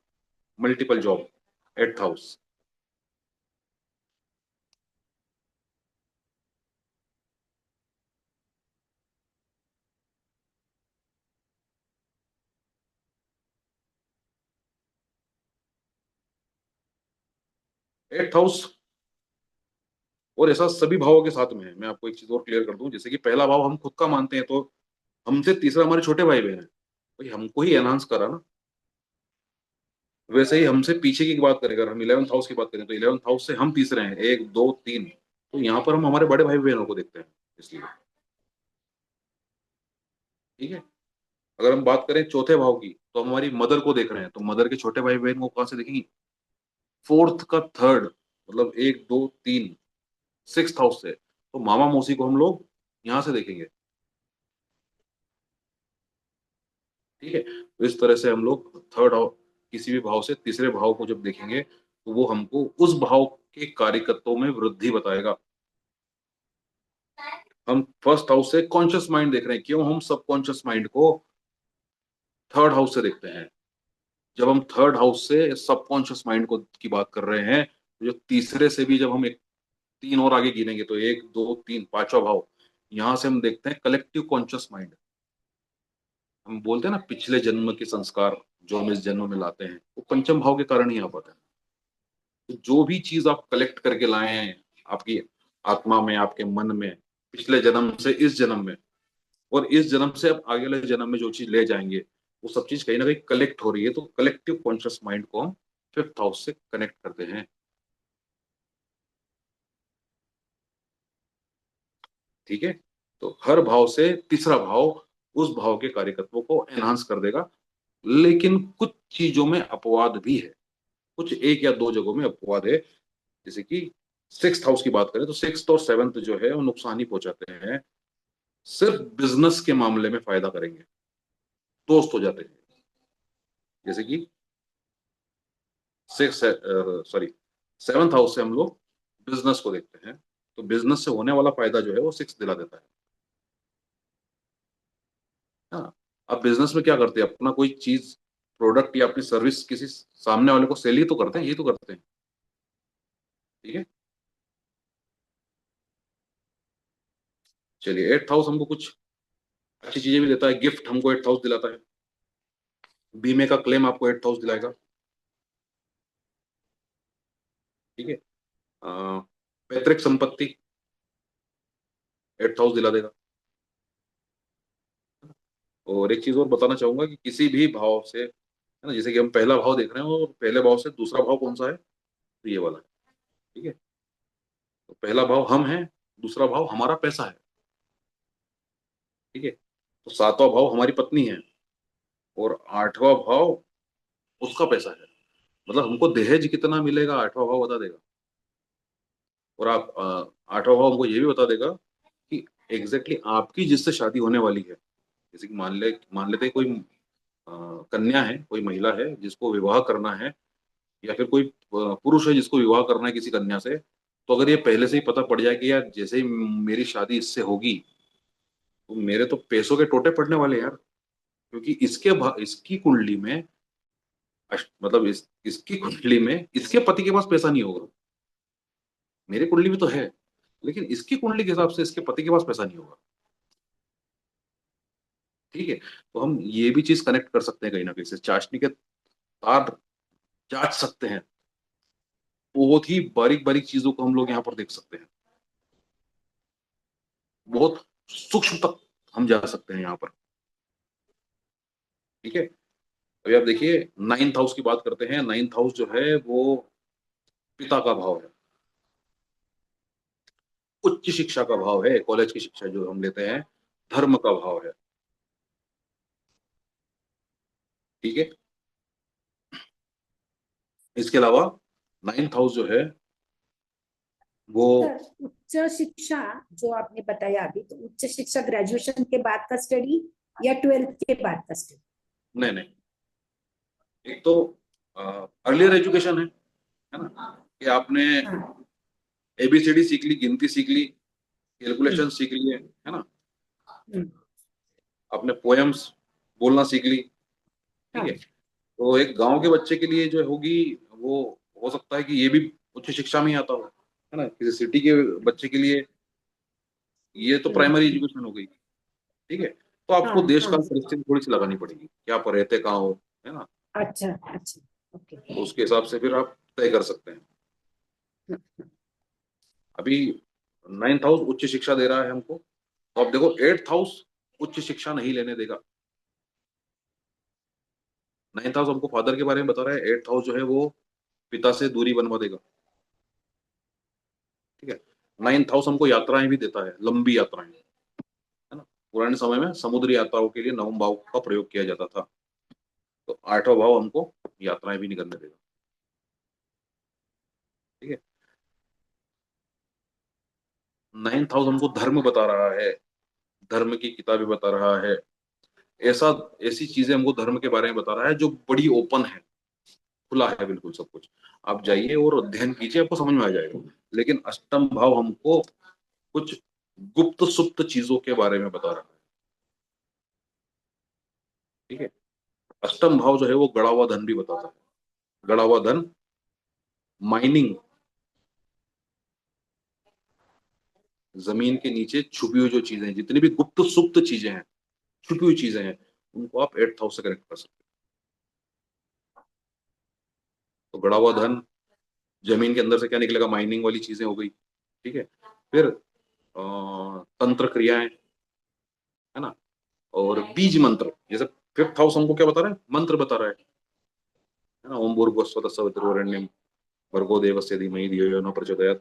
Multiple job, eighth house. Eighth house और ऐसा सभी भावों के साथ में है। मैं आपको एक चीज और क्लियर कर दूं, जैसे कि पहला भाव हम खुद का मानते हैं, तो हमसे तीसरा हमारे छोटे भाई बहन है, भाई हमको ही एनहांस करा ना। वैसे ही हमसे पीछे की बात करें, अगर हम इलेवंथ हाउस की बात करें, तो इलेवंथ हाउस से हम तीसरे हैं, एक दो तीन। तो यहाँ पर हम हमारे बड़े भाई बहनों को देखते हैं, इसलिए। ठीक है। अगर हम बात करें चौथे भाव की, तो हम हमारी मदर को देख रहे हैं, तो मदर के छोटे भाई बहन को कहाँ से देखेंगे, फोर्थ का थर्ड, मतलब एक दो तीन, सिक्स हाउस से। तो मामा मौसी को हम लोग यहाँ से देखेंगे। ठीक है। तो इस तरह से हम लोग थर्ड हाउस, किसी भी भाव से तीसरे भाव को जब देखेंगे तो वो हमको उस भाव के कार्यकर्ताओं में वृद्धि बताएगा। हम फर्स्ट हाउस से कॉन्शियस माइंड देख रहे हैं, क्यों हम सबकॉन्शियस माइंड को थर्ड हाउस से देखते हैं। जब हम थर्ड हाउस से सबकॉन्शियस माइंड को की बात कर रहे हैं, तो जो तीसरे से भी जब हम एक तीन और आगे गिनेंगे, तो एक दो तीन, पांचवा भाव, यहां से हम देखते हैं कलेक्टिव कॉन्शियस माइंड। हम बोलते हैं ना, पिछले जन्म के संस्कार जो हम इस जन्म में लाते हैं, वो पंचम भाव के कारण ही आ पाते हैं। तो जो भी चीज आप कलेक्ट करके लाए हैं आपकी आत्मा में, आपके मन में, पिछले जन्म से इस जन्म में, और इस जन्म से अब आगे वाले जन्म में जो चीज ले जाएंगे, वो सब चीज कहीं ना कहीं कलेक्ट हो रही है। तो कलेक्टिव कॉन्शियस माइंड को हम फिफ्थ हाउस से कनेक्ट करते हैं। ठीक है। तो हर भाव से तीसरा भाव उस भाव के कार्यकर्ताओं को एनहांस कर देगा, लेकिन कुछ चीजों में अपवाद भी है। कुछ एक या दो जगहों में अपवाद है। जैसे कि सिक्स्थ हाउस की बात करें, तो सिक्स्थ और सेवंथ जो है वो नुकसान ही पहुंचाते हैं, सिर्फ बिजनेस के मामले में फायदा करेंगे, दोस्त हो जाते हैं। जैसे कि सिक्स सॉरी सेवंथ हाउस से हम लोग बिजनेस को देखते हैं, तो बिजनेस से होने वाला फायदा जो है वो सिक्स दिला देता है। हाँ, आप बिजनेस में क्या करते हैं, अपना कोई चीज, प्रोडक्ट या अपनी सर्विस किसी सामने वाले को सेल ही तो करते हैं, ये तो करते हैं। ठीक है, चलिए 8 हाउस हमको कुछ अच्छी चीजें भी देता है, गिफ्ट हमको 8 हाउस दिलाता है, बीमे का क्लेम आपको 8 हाउस दिलाएगा। ठीक है, पैतृक संपत्ति 8 हाउस दिला देगा। और एक चीज और बताना चाहूंगा कि किसी भी भाव से, है ना, जैसे कि हम पहला भाव देख रहे हैं और पहले भाव से दूसरा भाव कौन सा है, तो ये वाला है। ठीक है, तो पहला भाव हम है, दूसरा भाव हमारा पैसा है। ठीक है, तो सातवां भाव हमारी पत्नी है और आठवां भाव उसका पैसा है। मतलब हमको दहेज कितना मिलेगा, आठवां भाव बता देगा। और आप आठवां भाव हमको ये भी बता देगा कि एग्जैक्टली आपकी जिससे शादी होने वाली है, जैसे कि मान लेते हैं कोई कन्या है, कोई महिला है जिसको विवाह करना है, या फिर कोई पुरुष है जिसको विवाह करना है किसी कन्या से, तो अगर ये पहले से ही पता पड़ जाए कि यार जैसे ही मेरी शादी इससे होगी, तो मेरे तो पैसों के टोटे पड़ने वाले हैं यार, क्योंकि इसकी कुंडली में मतलब इसकी कुंडली में इसके पति के पास पैसा नहीं होगा। मेरी कुंडली भी तो है, लेकिन इसकी कुंडली के हिसाब से इसके पति के पास पैसा नहीं होगा। ठीक है, तो हम ये भी चीज कनेक्ट कर सकते हैं कहीं ना कहीं से, चाशनी के तार जांच सकते हैं, बहुत ही बारीक बारीक चीजों को हम लोग यहाँ पर देख सकते हैं, बहुत सूक्ष्म तक हम जा सकते हैं यहाँ पर। ठीक है, अभी आप देखिए 9th हाउस की बात करते हैं। 9th हाउस जो है वो पिता का भाव है, उच्च शिक्षा का भाव है, कॉलेज की शिक्षा जो हम लेते हैं, धर्म का भाव है। ठीक है, इसके अलावा 9th हाउस जो है वो, सर उच्च शिक्षा जो आपने बताया अभी, तो उच्च शिक्षा ग्रेजुएशन के बाद का स्टडी या 12th के बाद का स्टडी? नहीं नहीं, एक तो अर्लियर एजुकेशन है ना, कि आपने हाँ। एबीसीडी सीख ली, गिनती सीख ली, कैलकुलेशन हम्म, सीख लिए, है ना, हम्म, आपने पोएम्स बोलना सीख ली। ठीक है, हाँ, तो एक गांव के बच्चे के लिए जो होगी, वो हो सकता है कि ये भी उच्च शिक्षा में ही आता हो, है ना, किसी सिटी के बच्चे के लिए ये तो प्राइमरी हम्म, एजुकेशन हो गई। ठीक है, तो हाँ, आपको देश हाँ, काल परिस्थिति थोड़ी सी लगानी पड़ेगी कि आप रहते कहाँ हो, है ना, अच्छा अच्छा, ओके। तो उसके हिसाब से फिर आप तय कर सकते हैं। अभी 9th हाउस उच्च शिक्षा दे रहा है हमको, तो आप देखो 8th हाउस उच्च शिक्षा नहीं लेने देगा। 9th हाउस हमको फादर के बारे में बता रहा है, 8th हाउस जो है वो पिता से दूरी बनवा देगा। ठीक है, 9th हाउस हमको यात्राएं भी देता है, लंबी यात्राएं, है ना, पुराने समय में समुद्री यात्राओं के लिए नवम भाव का प्रयोग किया जाता था, तो 8वां भाव हमको यात्राएं भी नहीं करने देगा। ठीक है, 9th हाउस हमको धर्म बता रहा है, धर्म की किताबें बता रहा है, ऐसा ऐसी चीजें हमको धर्म के बारे में बता रहा है जो बड़ी ओपन है, खुला है बिल्कुल सब कुछ। आप जाइए और अध्ययन कीजिए, आपको समझ में आ जाएगा। लेकिन अष्टम भाव हमको कुछ गुप्त सुप्त चीजों के बारे में बता रहा है। ठीक है, अष्टम भाव जो है वो गड़ा हुआ धन भी बताता है, गड़ा हुआ धन, माइनिंग, जमीन के नीचे छुपी हुई जो चीजें हैं, जितनी भी गुप्त सुप्त चीजें हैं, छुपी हुई चीजें हैं, उनको आप 8th हाउस से कनेक्ट कर सकते हैं। तो गड़ा हुआ धन, जमीन के अंदर से क्या निकलेगा, माइनिंग वाली चीजें हो गई। ठीक है, फिर तंत्र क्रियाएं, है ना, और बीज मंत्र, जैसे 5th हाउस हमको क्या बता रहा है, मंत्र बता रहा है ना, ओम भूर्भुवस्सुः सवितुर्वरेण्यं भर्गो देवस्य धीमहि धियो यो न प्रचोदयात्।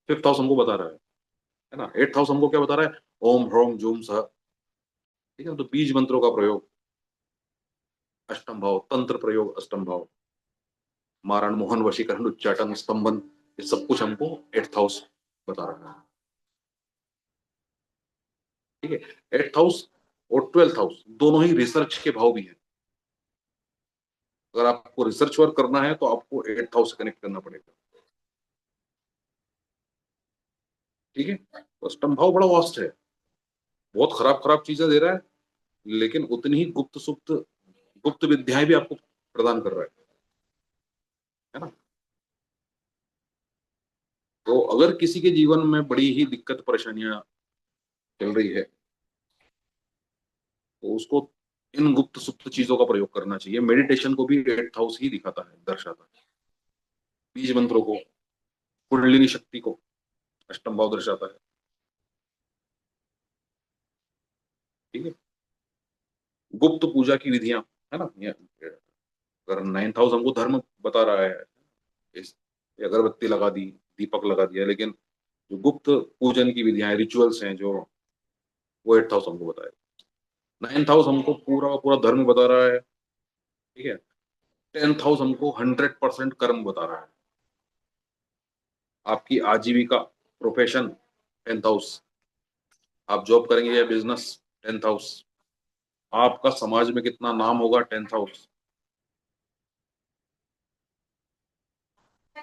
5th हाउस हमको बता रहा है ना। 8th हाउस हमको क्या बता रहा है, ओम ह्रौम जूम सह। ठीक है, तो बीज मंत्रों का प्रयोग अष्टम भाव, तंत्र प्रयोग अष्टम भाव, मारण मोहन वशीकरण उच्चाटन स्तंभन, ये सब कुछ हमको 8th हाउस बता रहा है। ठीक है, 8th हाउस और 12th हाउस दोनों ही रिसर्च के भाव भी हैं। अगर आपको रिसर्च वर्क करना है तो आपको 8th हाउस से कनेक्ट करना पड़ेगा। ठीक है, तो अष्टम भाव बड़ा वास्ट है, बहुत खराब खराब चीजें दे रहा है, लेकिन उतनी ही गुप्त विद्याएं भी आपको प्रदान कर रहा है ना। तो अगर किसी के जीवन में बड़ी ही दिक्कत परेशानियां चल रही है तो उसको इन गुप्त सुप्त चीजों का प्रयोग करना चाहिए। मेडिटेशन को भी 8th हाउस ही दिखाता है, दर्शाता है। बीज मंत्रों को, कुंडलिनी शक्ति को अष्टम भाव दर्शाता है। ठीक है। गुप्त पूजा की विधियां, है ना। अगर 9th हाउस हमको धर्म बता रहा है, इस ये अगरबत्ती लगा दी, दीपक लगा दिया, लेकिन जो गुप्त पूजन की विधियां, रिचुअल्स हैं जो, वो 8th हाउस हमको बताएगा। 9th हाउस हमको पूरा का पूरा धर्म बता रहा है। ठीक है। 10th हाउस हमको 100% कर्म बता रहा है। आपकी आजीविका, प्रोफेशन, 10th हाउस। आप जॉब करेंगे या बिजनेस, 10th हाउस। आपका समाज में कितना नाम होगा, 10th हाउस।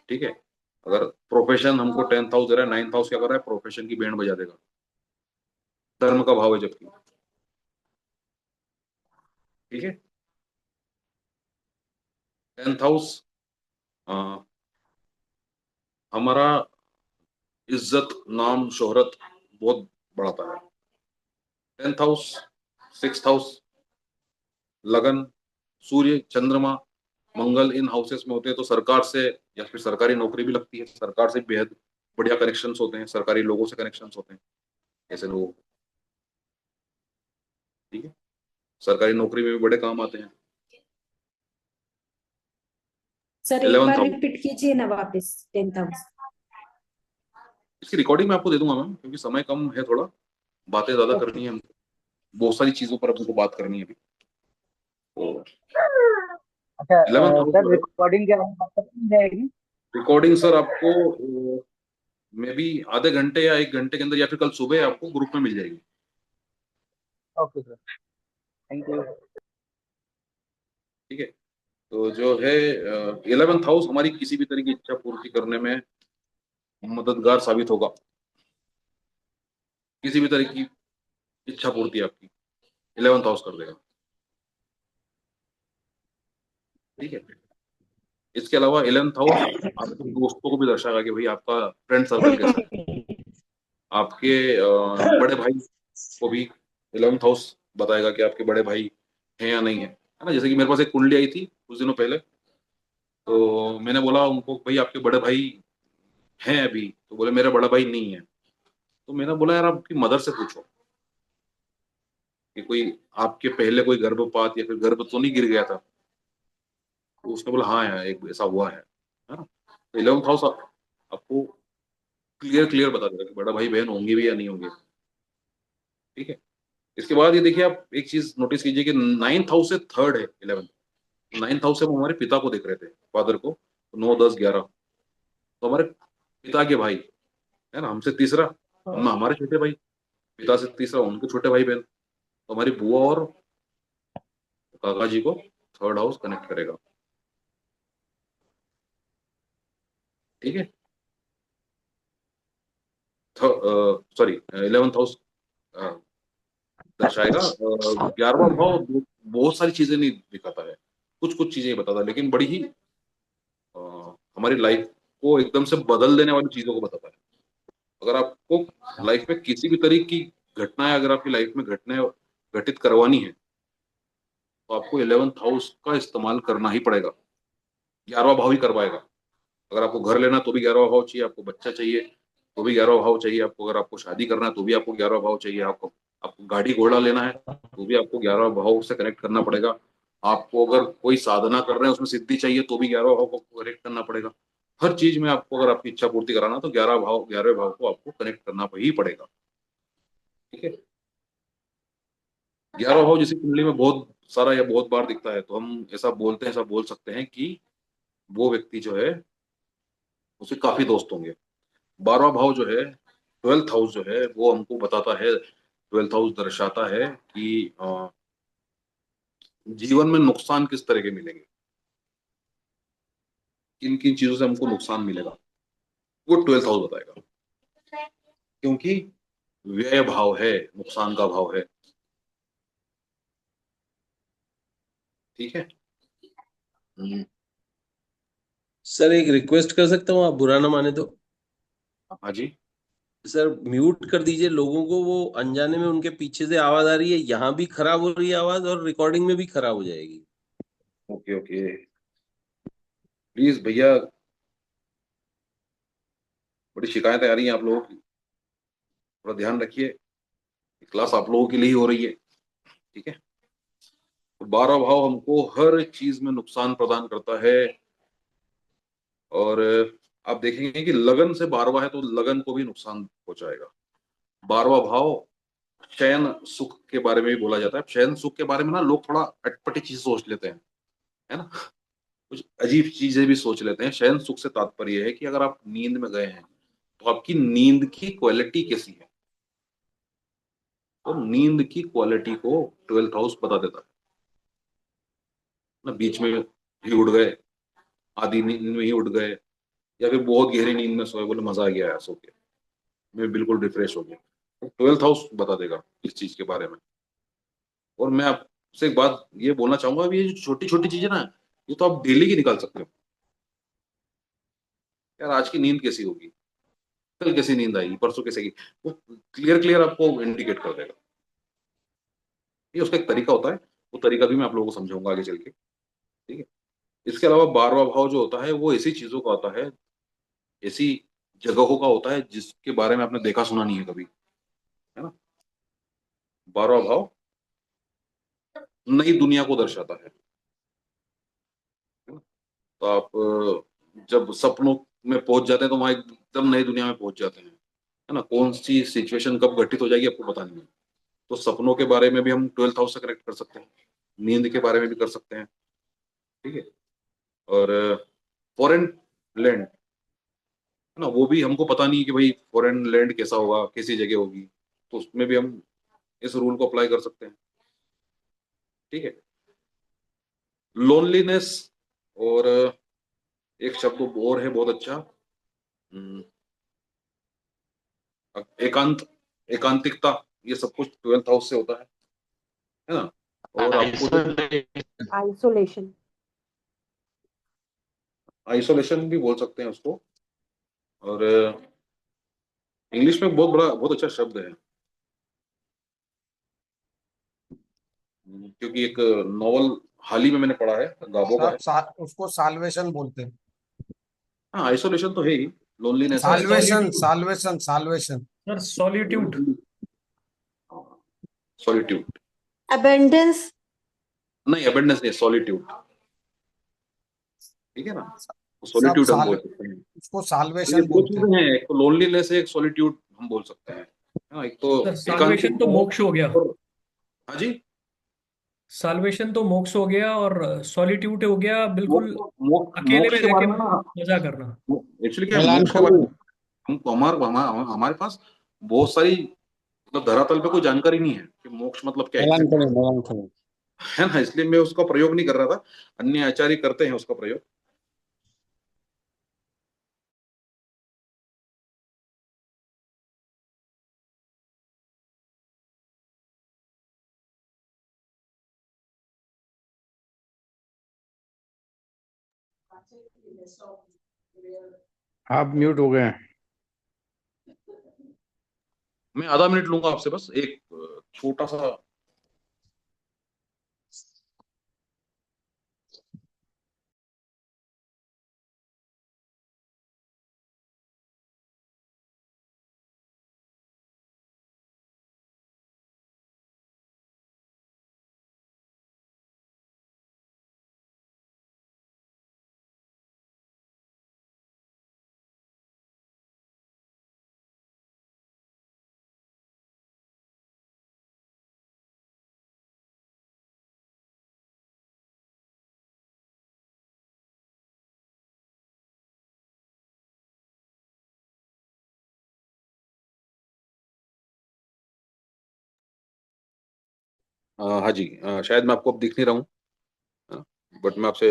ठीक है। अगर प्रोफेशन हमको 10th हाउस दे रहा है, 9th हाउस क्या कर रहा है, प्रोफेशन की बैंड बजा देगा। धर्म का भाव है जबकि। ठीक है। 10th हाउस हमारा इज्जत, नाम, शोहरत बहुत बढ़ाता है। 10th हाउस, 6th हाउस, लगन, सूर्य, चंद्रमा, मंगल इन हाउसेस में होते हैं तो सरकार से या फिर सरकारी नौकरी भी लगती है। सरकार से बेहद बढ़िया कनेक्शंस होते हैं, सरकारी लोगों से कनेक्शंस होते हैं ऐसे लोगों को। ठीक है। सरकारी नौकरी में भी बड़े काम आते हैं। सर एक 11th बार हाउस, रिपीट कीजिए ना वापस, 10th हाउस। इसकी रिकॉर्डिंग मैं आपको दे दूंगा मैम, क्योंकि समय कम है, थोड़ा बातें ज्यादा ओके। करनी है हमको, बहुत सारी चीजों पर हमको बात करनी है अभी। तो अच्छा 11th हाउस सर जो है, रिकॉर्डिंग के बारे में बात करनी जाएगी। रिकॉर्डिंग सर आपको मे बी आधे घंटे या 1 घंटे के अंदर या फिर कल सुबह आपको ग्रुप में मिल जाएगी। Okay sir, thank you. ठीक है। तो जो है 11th हाउस हमारी किसी भी तरह की इच्छा पूर्ति करने में मददगार साबित होगा। किसी भी तरह की इच्छा पूर्ति आपकी 11th हाउस कर देगा। ठीक है। इसके अलावा 11th हाउस आपके दोस्तों को भी दर्शाएगा कि भाई आपका फ्रेंड सर्कल कैसा है। आपके बड़े भाई को भी 11th हाउस बताएगा कि आपके बड़े भाई हैं या नहीं है ना। जैसे कि मेरे पास एक कुंडली आई थी कुछ दिनों पहले, तो मैंने बोला उनको, भाई आपके बड़े भाई हैं अभी? तो बोले मेरा बड़ा भाई नहीं है। तो मैंने बोला यार आपकी मदर से पूछो कि कोई आपके पहले कोई गर्भपात या फिर गर्भ तो नहीं गिर गया था। तो उसने बोला हाँ यार एक ऐसा हुआ है ना। तो 11th हाउस आपको क्लियर क्लियर बता देगा कि बड़ा भाई बहन होंगे भी या नहीं होंगे। ठीक है। इसके बाद ये देखिए, आप एक चीज नोटिस कीजिए कि 9th हाउस से थर्ड है 11th। 9th हाउस से हम हमारे पिता को देख रहे थे, फादर को, 9, 10, 11। तो हमारे पिता के भाई, है ना, हमसे तीसरा, हम हमारे छोटे भाई, पिता से तीसरा उनके छोटे भाई बहन। तो हमारी बुआ और काका जी को 3rd हाउस कनेक्ट करेगा। ठीक है। सॉरी 11th हाउस दर्शाएगा। 11वां भाव बहुत सारी चीजें नहीं दिखाता है, कुछ कुछ चीजें बताता है, लेकिन बड़ी ही अ, हमारी लाइफ को एकदम से बदल देने वाली चीजों को बताता है। अगर आपको लाइफ में किसी भी तरह की घटनाएं, अगर आपकी लाइफ में घटनाएं घटित करवानी है तो आपको 11th हाउस का इस्तेमाल करना ही पड़ेगा। 11वां भाव ही करवाएगा। अगर आपको घर लेना तो भी 11वां भाव चाहिए, आपको बच्चा चाहिए तो भी 11वां भाव चाहिए, आपको अगर आपको शादी करना है तो भी आपको 11वां भाव चाहिए, आपको आपको गाड़ी घोड़ा लेना है तो भी आपको 11वां भाव से कनेक्ट करना पड़ेगा। आपको अगर कोई साधना कर रहे हैं उसमें सिद्धि चाहिए तो भी 11वां भाव को कनेक्ट करना पड़ेगा। हर चीज में आपको अगर आपकी इच्छा पूर्ति कराना तो 11वें भाव को आपको कनेक्ट करना ही पड़ेगा। ठीक है। 11वां भाव जैसे कुंडली में बहुत सारा या बहुत बार दिखता है तो हम ऐसा बोलते हैं, ऐसा बोल सकते हैं कि वो व्यक्ति जो है उसे काफी दोस्त होंगे। 12वां भाव जो है, 12th हाउस जो है, वो हमको बताता है, 12th हाउस दर्शाता है कि जीवन में नुकसान किस तरह के मिलेंगे, किन किन चीजों से हमको नुकसान मिलेगा, वो 12th हाउस बताएगा। क्योंकि व्यय भाव है, नुकसान का भाव है। ठीक है। हम्म, सर एक रिक्वेस्ट कर सकता हूँ, आप बुरा ना माने तो? हाँ जी। सर म्यूट कर दीजिए लोगों को, वो अनजाने में उनके पीछे से आवाज आ रही है, यहाँ भी खराब हो रही है आवाज और रिकॉर्डिंग में भी खराब हो जाएगी। ओके ओके, प्लीज भैया, बड़ी शिकायतें आ रही हैं आप लोगों की, थोड़ा ध्यान रखिए, क्लास आप लोगों के लिए ही हो रही है। ठीक है। तो 12 भाव हमको हर चीज में नुकसान प्रदान करता है। और आप देखेंगे कि लगन से 12वां है तो लगन को भी नुकसान पहुंचाएगा। 12वां भाव शयन सुख के बारे में भी बोला जाता है। शयन सुख के बारे में ना लोग थोड़ा अटपटी चीज सोच लेते हैं, है ना, कुछ अजीब चीजें भी सोच लेते हैं। शयन सुख से तात्पर्य है कि अगर आप नींद में गए हैं तो आपकी नींद की क्वालिटी कैसी है। तो नींद की क्वालिटी को 12th हाउस बता देता है ना। बीच में ही उड़ गए, आधी नींद में ही उड़ गए, या फिर बहुत गहरी नींद में सोए, बोले मजा आ गया है सो के, मैं बिल्कुल रिफ्रेश हो गया, तो 12th हाउस बता देगा इस चीज के बारे में। और मैं आपसे एक बात ये बोलना चाहूंगा, अभी ये जो छोटी छोटी चीजें ना, ये तो आप डेली की निकाल सकते हो। यार आज की नींद कैसी होगी, कल कैसी नींद आएगी, परसों कैसे की, वो क्लियर क्लियर आपको इंडिकेट कर देगा। ये उसका एक तरीका होता है, वो तरीका भी मैं आप लोगों को समझाऊंगा आगे चल के। ठीक है। इसके अलावा 12वां भाव जो होता है वो ऐसी चीजों का होता है, ऐसी जगहों का होता है जिसके बारे में आपने देखा सुना नहीं है कभी, है ना। 12वां भाव नई दुनिया को दर्शाता है ना? तो आप जब सपनों में पहुंच जाते हैं तो वहां एकदम नई दुनिया में पहुंच जाते हैं, है ना। कौन सी सिचुएशन कब घटित हो जाएगी आपको पता नहीं है। तो सपनों के बारे में भी हम 12th हाउस से कनेक्ट कर सकते हैं, नींद के बारे में भी कर सकते हैं। ठीक है। और फॉरेन लैंड, है ना, वो भी हमको पता नहीं कि भाई फॉरेन लैंड कैसा होगा, कैसी जगह होगी, तो उसमें भी हम इस रूल को अप्लाई कर सकते हैं। ठीक है। लोनलीनेस, और एक शब्द और है बहुत अच्छा, हम्म, एकांत, एकांतिकता, ये सब कुछ 12th हाउस से होता है ना। और आपको जो आइसोलेशन। आइसोलेशन भी बोल सकते हैं उसको। और इंग्लिश में बहुत अच्छा शब्द है, क्योंकि एक नॉवल हाल ही में मैंने पढ़ा है, गाबो का है। उसको साल्वेशन बोलते हैं। हाँ, आइसोलेशन तो है ही, लोनलीनेस है। Salvation salvation salvation. Sir solitude. Solitude abundance. नहीं, अबेंडेंस नहीं, सॉलिट्यूड। ठीक है ना, सब सॉलिट्यूड हम साल बोल सकते हैं। उसको तो ये साल्वेशन दो बोलते हैं। चीजें हैं, एक तो लोनलीनेस है, एक सॉलिट्यूड हम बोल सकते हैं। हाँ, एक तो सर साल्वेशन तो एकांतिकता है, मोक्ष हो गया। और हाँ जी, साल्वेशन तो मोक्ष हो गया और सॉलिट्यूड हो गया बिल्कुल मोक्ष, मोक्ष अकेले में मोक्ष के रह के बारे में ना, मजा करना। एक्चुअली क्या है, मोक्ष के बारे Melancholy. में हमको हमारे पास बहुत सारी, मतलब धरातल पे कोई जानकारी नहीं है कि मोक्ष मतलब क्या एग्जैक्टली, Melancholy. है ना। इसलिए मैं उसका प्रयोग नहीं कर रहा था, अन्य आचार्य करते हैं उसका प्रयोग। आप म्यूट हो गए हैं। मैं आधा मिनट लूंगा आपसे, बस एक छोटा सा। हाँ जी, शायद मैं आपको अब दिख नहीं रहा हूँ, बट मैं आपसे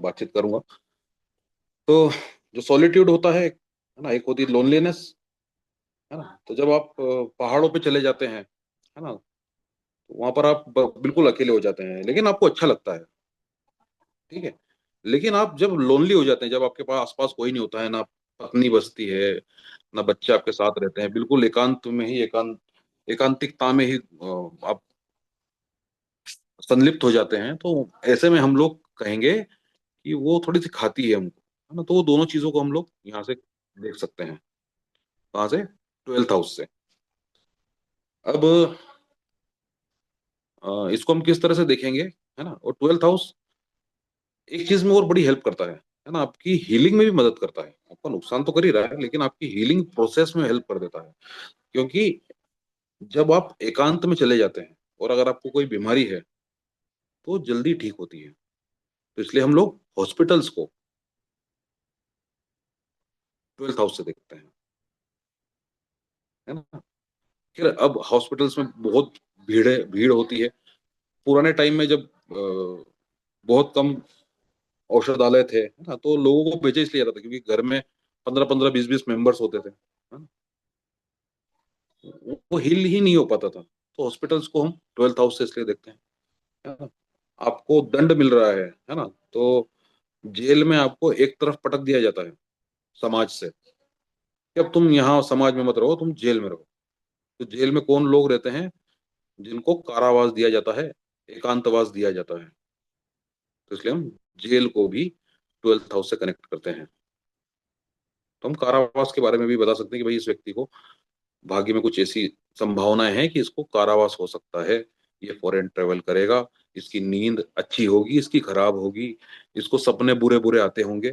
बातचीत करूंगा। तो जो सॉलिट्यूड होता है ना, एक होती है लोनलीनेस, है ना। तो जब आप पहाड़ों पे चले जाते हैं, है ना, तो वहां पर आप बिल्कुल अकेले हो जाते हैं, लेकिन आपको अच्छा लगता है। ठीक है। लेकिन आप जब लोनली हो जाते हैं, जब आपके पास आसपास कोई नहीं होता है, ना पत्नी बसती है, ना बच्चे आपके साथ रहते हैं, बिल्कुल एकांत में ही, एकांतिकता में ही आप संलिप्त हो जाते हैं, तो ऐसे में हम लोग कहेंगे कि वो थोड़ी सी खाती है हमको, है ना। तो वो दोनों चीजों को हम लोग यहाँ से देख सकते हैं। कहाँ से? 12th हाउस से। अब इसको हम किस तरह से देखेंगे, है ना। और 12th हाउस एक चीज में और बड़ी हेल्प करता है ना, आपकी हीलिंग में भी मदद करता है। आपका नुकसान तो कर ही रहा है, लेकिन आपकी हीलिंग प्रोसेस में हेल्प कर देता है। क्योंकि जब आप एकांत में चले जाते हैं और अगर आपको कोई बीमारी है तो जल्दी ठीक होती है। तो इसलिए हम लोग हॉस्पिटल्स को 12th हाउस से देखते हैं, है ना। फिर अब हॉस्पिटल्स में बहुत भीड़ होती है। पुराने टाइम में जब बहुत कम औषधालय थे, है ना, तो लोगों को भेजा इसलिए जाता था क्योंकि घर में 15-15, 20-20 मेंबर्स होते थे, है ना। वो हील ही नहीं हो पाता था। तो हॉस्पिटल्स को हम 12th हाउस से इसलिए देखते हैं, है ना। आपको दंड मिल रहा है ना, तो जेल में आपको एक तरफ पटक दिया जाता है समाज से कि अब तुम यहाँ समाज में मत रहो, तुम जेल में रहो। तो जेल में कौन लोग रहते हैं? जिनको कारावास दिया जाता है, एकांतवास दिया जाता है। तो इसलिए हम जेल को भी 12th हाउस से कनेक्ट करते हैं। तो हम कारावास के बारे में भी बता सकते हैं कि भाई इस व्यक्ति को भाग्य में कुछ ऐसी संभावनाएं हैं कि इसको कारावास हो सकता है, ये फॉरेन ट्रेवल करेगा, इसकी नींद अच्छी होगी, इसकी खराब होगी, इसको सपने बुरे बुरे आते होंगे।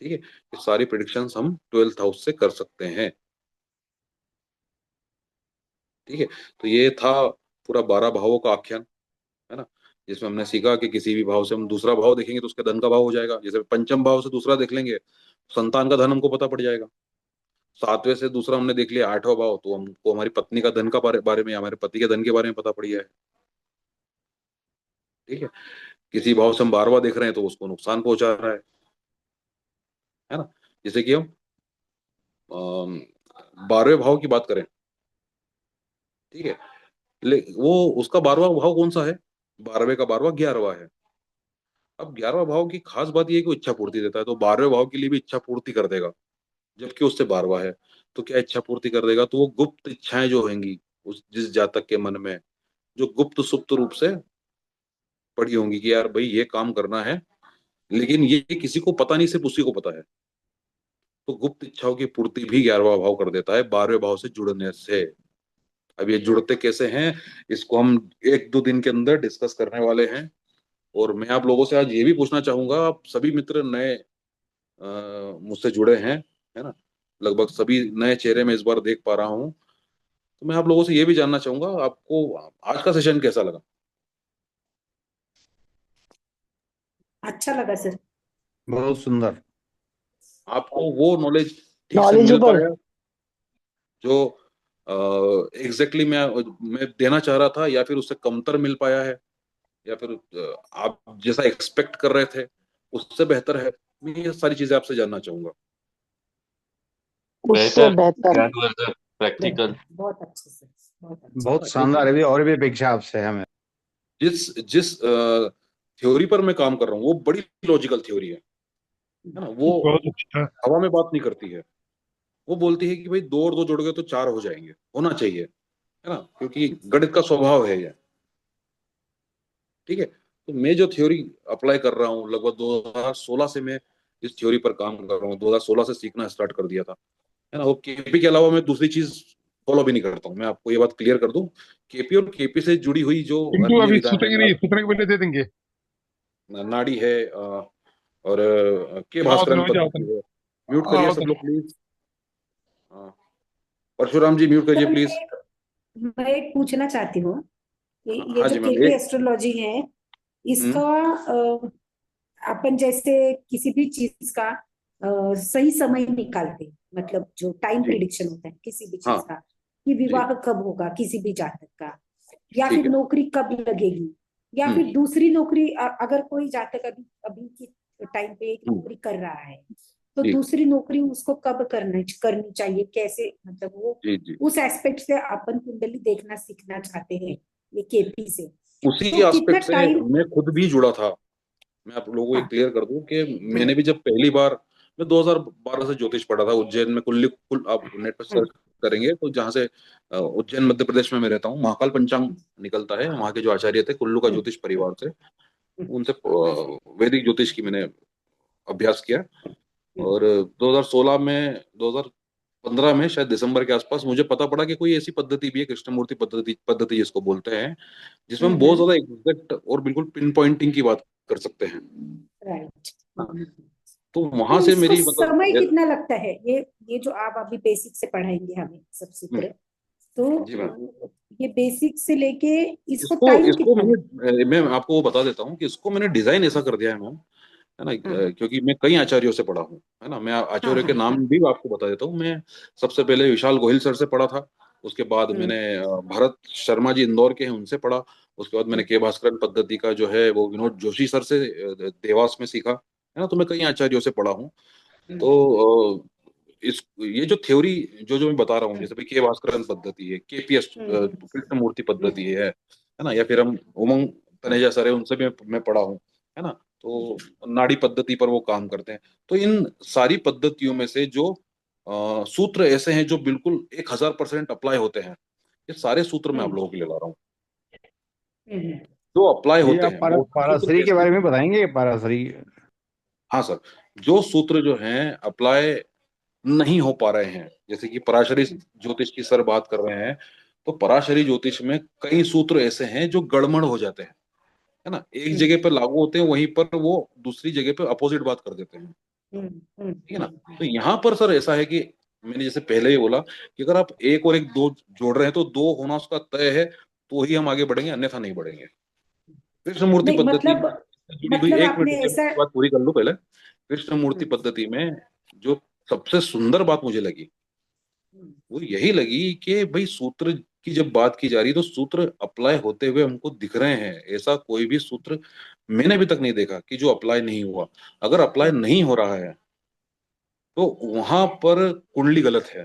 ठीक है, ये सारी प्रिडिक्शंस हम 12th हाउस से कर सकते हैं। ठीक है। तो ये था पूरा 12 भावों का आख्यान, है ना, जिसमें हमने सीखा कि किसी भी भाव से हम दूसरा भाव देखेंगे तो उसके धन का भाव हो जाएगा। जैसे पंचम भाव से दूसरा देख लेंगे, संतान का धन हमको पता पड़ जाएगा। 7वें से दूसरा हमने देख लिया 8वां भाव, तो हमको हमारी पत्नी का धन का बारे में, हमारे पति के धन के बारे में पता पड़ गया है। ठीक है। किसी भाव से हम 12वां देख रहे हैं तो उसको नुकसान पहुंचा रहा है ना। जैसे कि हम 12वें भाव की बात करें, ठीक है, वो उसका 12वां भाव कौन सा है? 12वें का 12वां 11वां है। अब 11वां भाव की खास बात यह है कि वो इच्छा पूर्ति देता है, तो 12वें भाव के लिए भी इच्छा पूर्ति कर देगा, जबकि उससे 12वां है। तो क्या इच्छा पूर्ति कर देगा? तो वो गुप्त इच्छाएं जो होंगी उस जिस जातक के मन में, जो गुप्त सुप्त रूप से पड़ी होंगी कि यार भाई ये काम करना है, लेकिन ये किसी को पता नहीं, सिर्फ उसी को पता है। तो गुप्त इच्छाओं की पूर्ति भी 11वां भाव कर देता है 12वें भाव से जुड़ने से। अब ये जुड़ते कैसे हैं, इसको हम 1-2 दिन के अंदर डिस्कस करने वाले हैं। और मैं आप लोगों से आज ये भी पूछना चाहूंगा, आप सभी मित्र नए मुझसे जुड़े हैं, है ना, लगभग सभी नए चेहरे में इस बार देख पा रहा हूँ। तो मैं आप लोगों से ये भी जानना चाहूंगा, आपको आज का सेशन कैसा लगा? अच्छा लगा सर। बहुत सुंदर। आपको वो नॉलेज ठीक से मिल knowledgeable. पाया जो एग्जैक्टली मैं देना चाह रहा था, या फिर उससे कमतर मिल पाया है, या फिर आप जैसा एक्सपेक्ट कर रहे थे उससे बेहतर है? मैं ये सारी चीजें आपसे जानना चाहूंगा। उससे बेहतर. प्रैक्टिकल। बहुत अच्छे सर, बहुत अच्छे। बहुत शानदार है भी, और भी अपेक्षा आपसे हमें। जिस जिस थ्योरी पर मैं काम कर रहा हूँ वो बड़ी लॉजिकल थ्योरी है ना। वो बहुत अच्छा। हवा में बात नहीं करती है। वो बोलती है कि भाई 2 और 2 जोड़ गए तो 4 हो जाएंगे, होना चाहिए, है ना, क्योंकि गणित का स्वभाव है ये। ठीक है। तो मैं जो थ्योरी अप्लाई कर रहा हूँ, लगभग 2016 से मैं इस थ्योरी पर काम कर रहा हूँ, 2016 से सीखना स्टार्ट कर दिया था, है ना। वो केपी के अलावा मैं दूसरी चीज फॉलो भी नहीं करता हूँ। मैं आपको ये बात क्लियर कर दूं, केपी और केपी से जुड़ी हुई जो किंतु अन्य अभी विधाएं सुतेंगे नहीं, सुतने के पहले दे देंगे। नाड़ी है और के आओ तो भास्करन जाओ तो पद्धति है। म्यूट करिए आओ सब तो लोग प्लीज। परशुराम जी म्यूट करिए सर प्लीज। मैं एक पूछना चाहती हूँ कि ये हाँ जो जी मैम, केपी एक एस्ट्रोलॉजी है, हम्म, इसका अपन जैसे किसी भी चीज का सही समय निकालते हैं, मतलब जो टाइम जी प्रिडिक्शन होता है किसी भी हाँ चीज का, कि जी विवाह कब होगा किसी भी जातक का, या ठीक फिर है। नौकरी कब लगेगी, या फिर हम्म दूसरी नौकरी, अगर कोई जातक अभी अभी की टाइम पे एक हम्म, नौकरी कर रहा है, तो जी दूसरी नौकरी उसको कब करनी चाहिए, कैसे, मतलब वो जी जी उस एस्पेक्ट से अपन कुंडली देखना सीखना चाहते हैं ये केपी से। उसी तो कितना एस्पेक्ट से टाइम? मैं खुद भी जुड़ा था। मैं आप लोगों को एक हाँ। क्लियर कर दूं कि मैंने भी जब पहली बार, मैं 2012 से ज्योतिष पढ़ा था उज्जैन में। आप नेट पर सर्च करेंगे तो जहाँ से उज्जैन मध्य प्रदेश में मैं रहता हूँ, महाकाल पंचांग निकलता है। वहाँ के जो आचार्य थे कुल्लू का ज्योतिष परिवार से, उनसे वैदिक ज्योतिष की मैंने अभ्यास किया। और 2016 में, 2015 में शायद दिसंबर के आसपास मुझे पता पड़ा कि कोई ऐसी पद्धति भी है, कृष्णमूर्ति पद्धति पद्धति जिसको बोलते हैं, जिसमें हम बहुत ज्यादा एग्जैक्ट और बिल्कुल पिन पॉइंटिंग की बात कर सकते हैं। राइट। तो तो वहां से इसको मेरी समय मतलब कितना लगता है? ये जो आप अभी बेसिक से पढ़ाएंगे हमें सब सूत्र, जी मैम, तो ये बेसिक से लेके इसको इसको टाइम इसको कितना लगता मैं आपको वो बता देता हूँ कि इसको मैंने डिजाइन ऐसा कर दिया है मैम, है ना। है? हाँ क्योंकि मैं कई आचार्यों से पढ़ा हूँ, है ना। मैं हाँ आचार्य के हाँ नाम हाँ। भी आपको बता देता हूँ। मैं सबसे पहले विशाल गोहिल सर से पढ़ा था। उसके बाद हम्म, मैंने भरत शर्मा जी इंदौर के हैं, उनसे पढ़ा। उसके बाद मैंने हम्म, के भास्करन पद्धति का जो है वो विनोद जोशी सर से देवास में सीखा, है ना। तो मैं कई आचार्यों से पढ़ा हूँ। हम्म, तो इस ये जो थ्योरी जो जो मैं बता रहा हूँ, जैसे भाई के भास्करन पद्धति है, केपीएस हम्म, कृष्णमूर्ति पद्धति है ना, या फिर हम उमंग तनेजा सर है, उनसे भी मैं पढ़ा हूँ, है ना। तो नाड़ी पद्धति पर वो काम करते हैं। तो इन सारी पद्धतियों में से जो सूत्र ऐसे हैं जो बिल्कुल 1000% अप्लाई होते हैं, ये सारे सूत्र मैं आप हम्म, लोगों के लिए ला रहा हूँ। हम्म, जो अप्लाई ये होते आप हैं वो सूत्र पारासरी के कैसे। बारे में बताएंगे? पारासरी। हाँ सर, जो सूत्र जो हैं अप्लाई नहीं हो पा रहे हैं, जैसे कि पराशरी ज्योतिष की सर बात कर रहे हैं, तो पराशरी ज्योतिष में कई सूत्र ऐसे हैं जो गड़बड़ हो जाते हैं, है ना। एक हम्म, जगह पर लागू होते हैं, वहीं पर वो दूसरी जगह पर अपोजिट बात कर देते हैं, हम्म, ठीक है ना। तो यहाँ पर सर ऐसा है कि मैंने जैसे पहले ही बोला कि अगर आप एक और एक दो जोड़ रहे हैं तो दो होना उसका तय है, तो ही हम आगे बढ़ेंगे, अन्यथा नहीं बढ़ेंगे। कृष्णमूर्ति नहीं पद्धति मतलब, में जुड़ी हुई, एक आपने मिनट ऐसा। की बात पूरी कर लूं पहले। कृष्णमूर्ति हम्म, पद्धति में जो सबसे सुंदर बात मुझे लगी, हम्म, वो यही लगी कि भाई सूत्र की जब बात की जा रही है तो सूत्र अप्लाई होते हुए हमको दिख रहे हैं। ऐसा कोई भी सूत्र मैंने अभी तक नहीं देखा कि जो अप्लाई नहीं हुआ। अगर अप्लाई नहीं हो रहा है तो वहां पर कुंडली गलत है,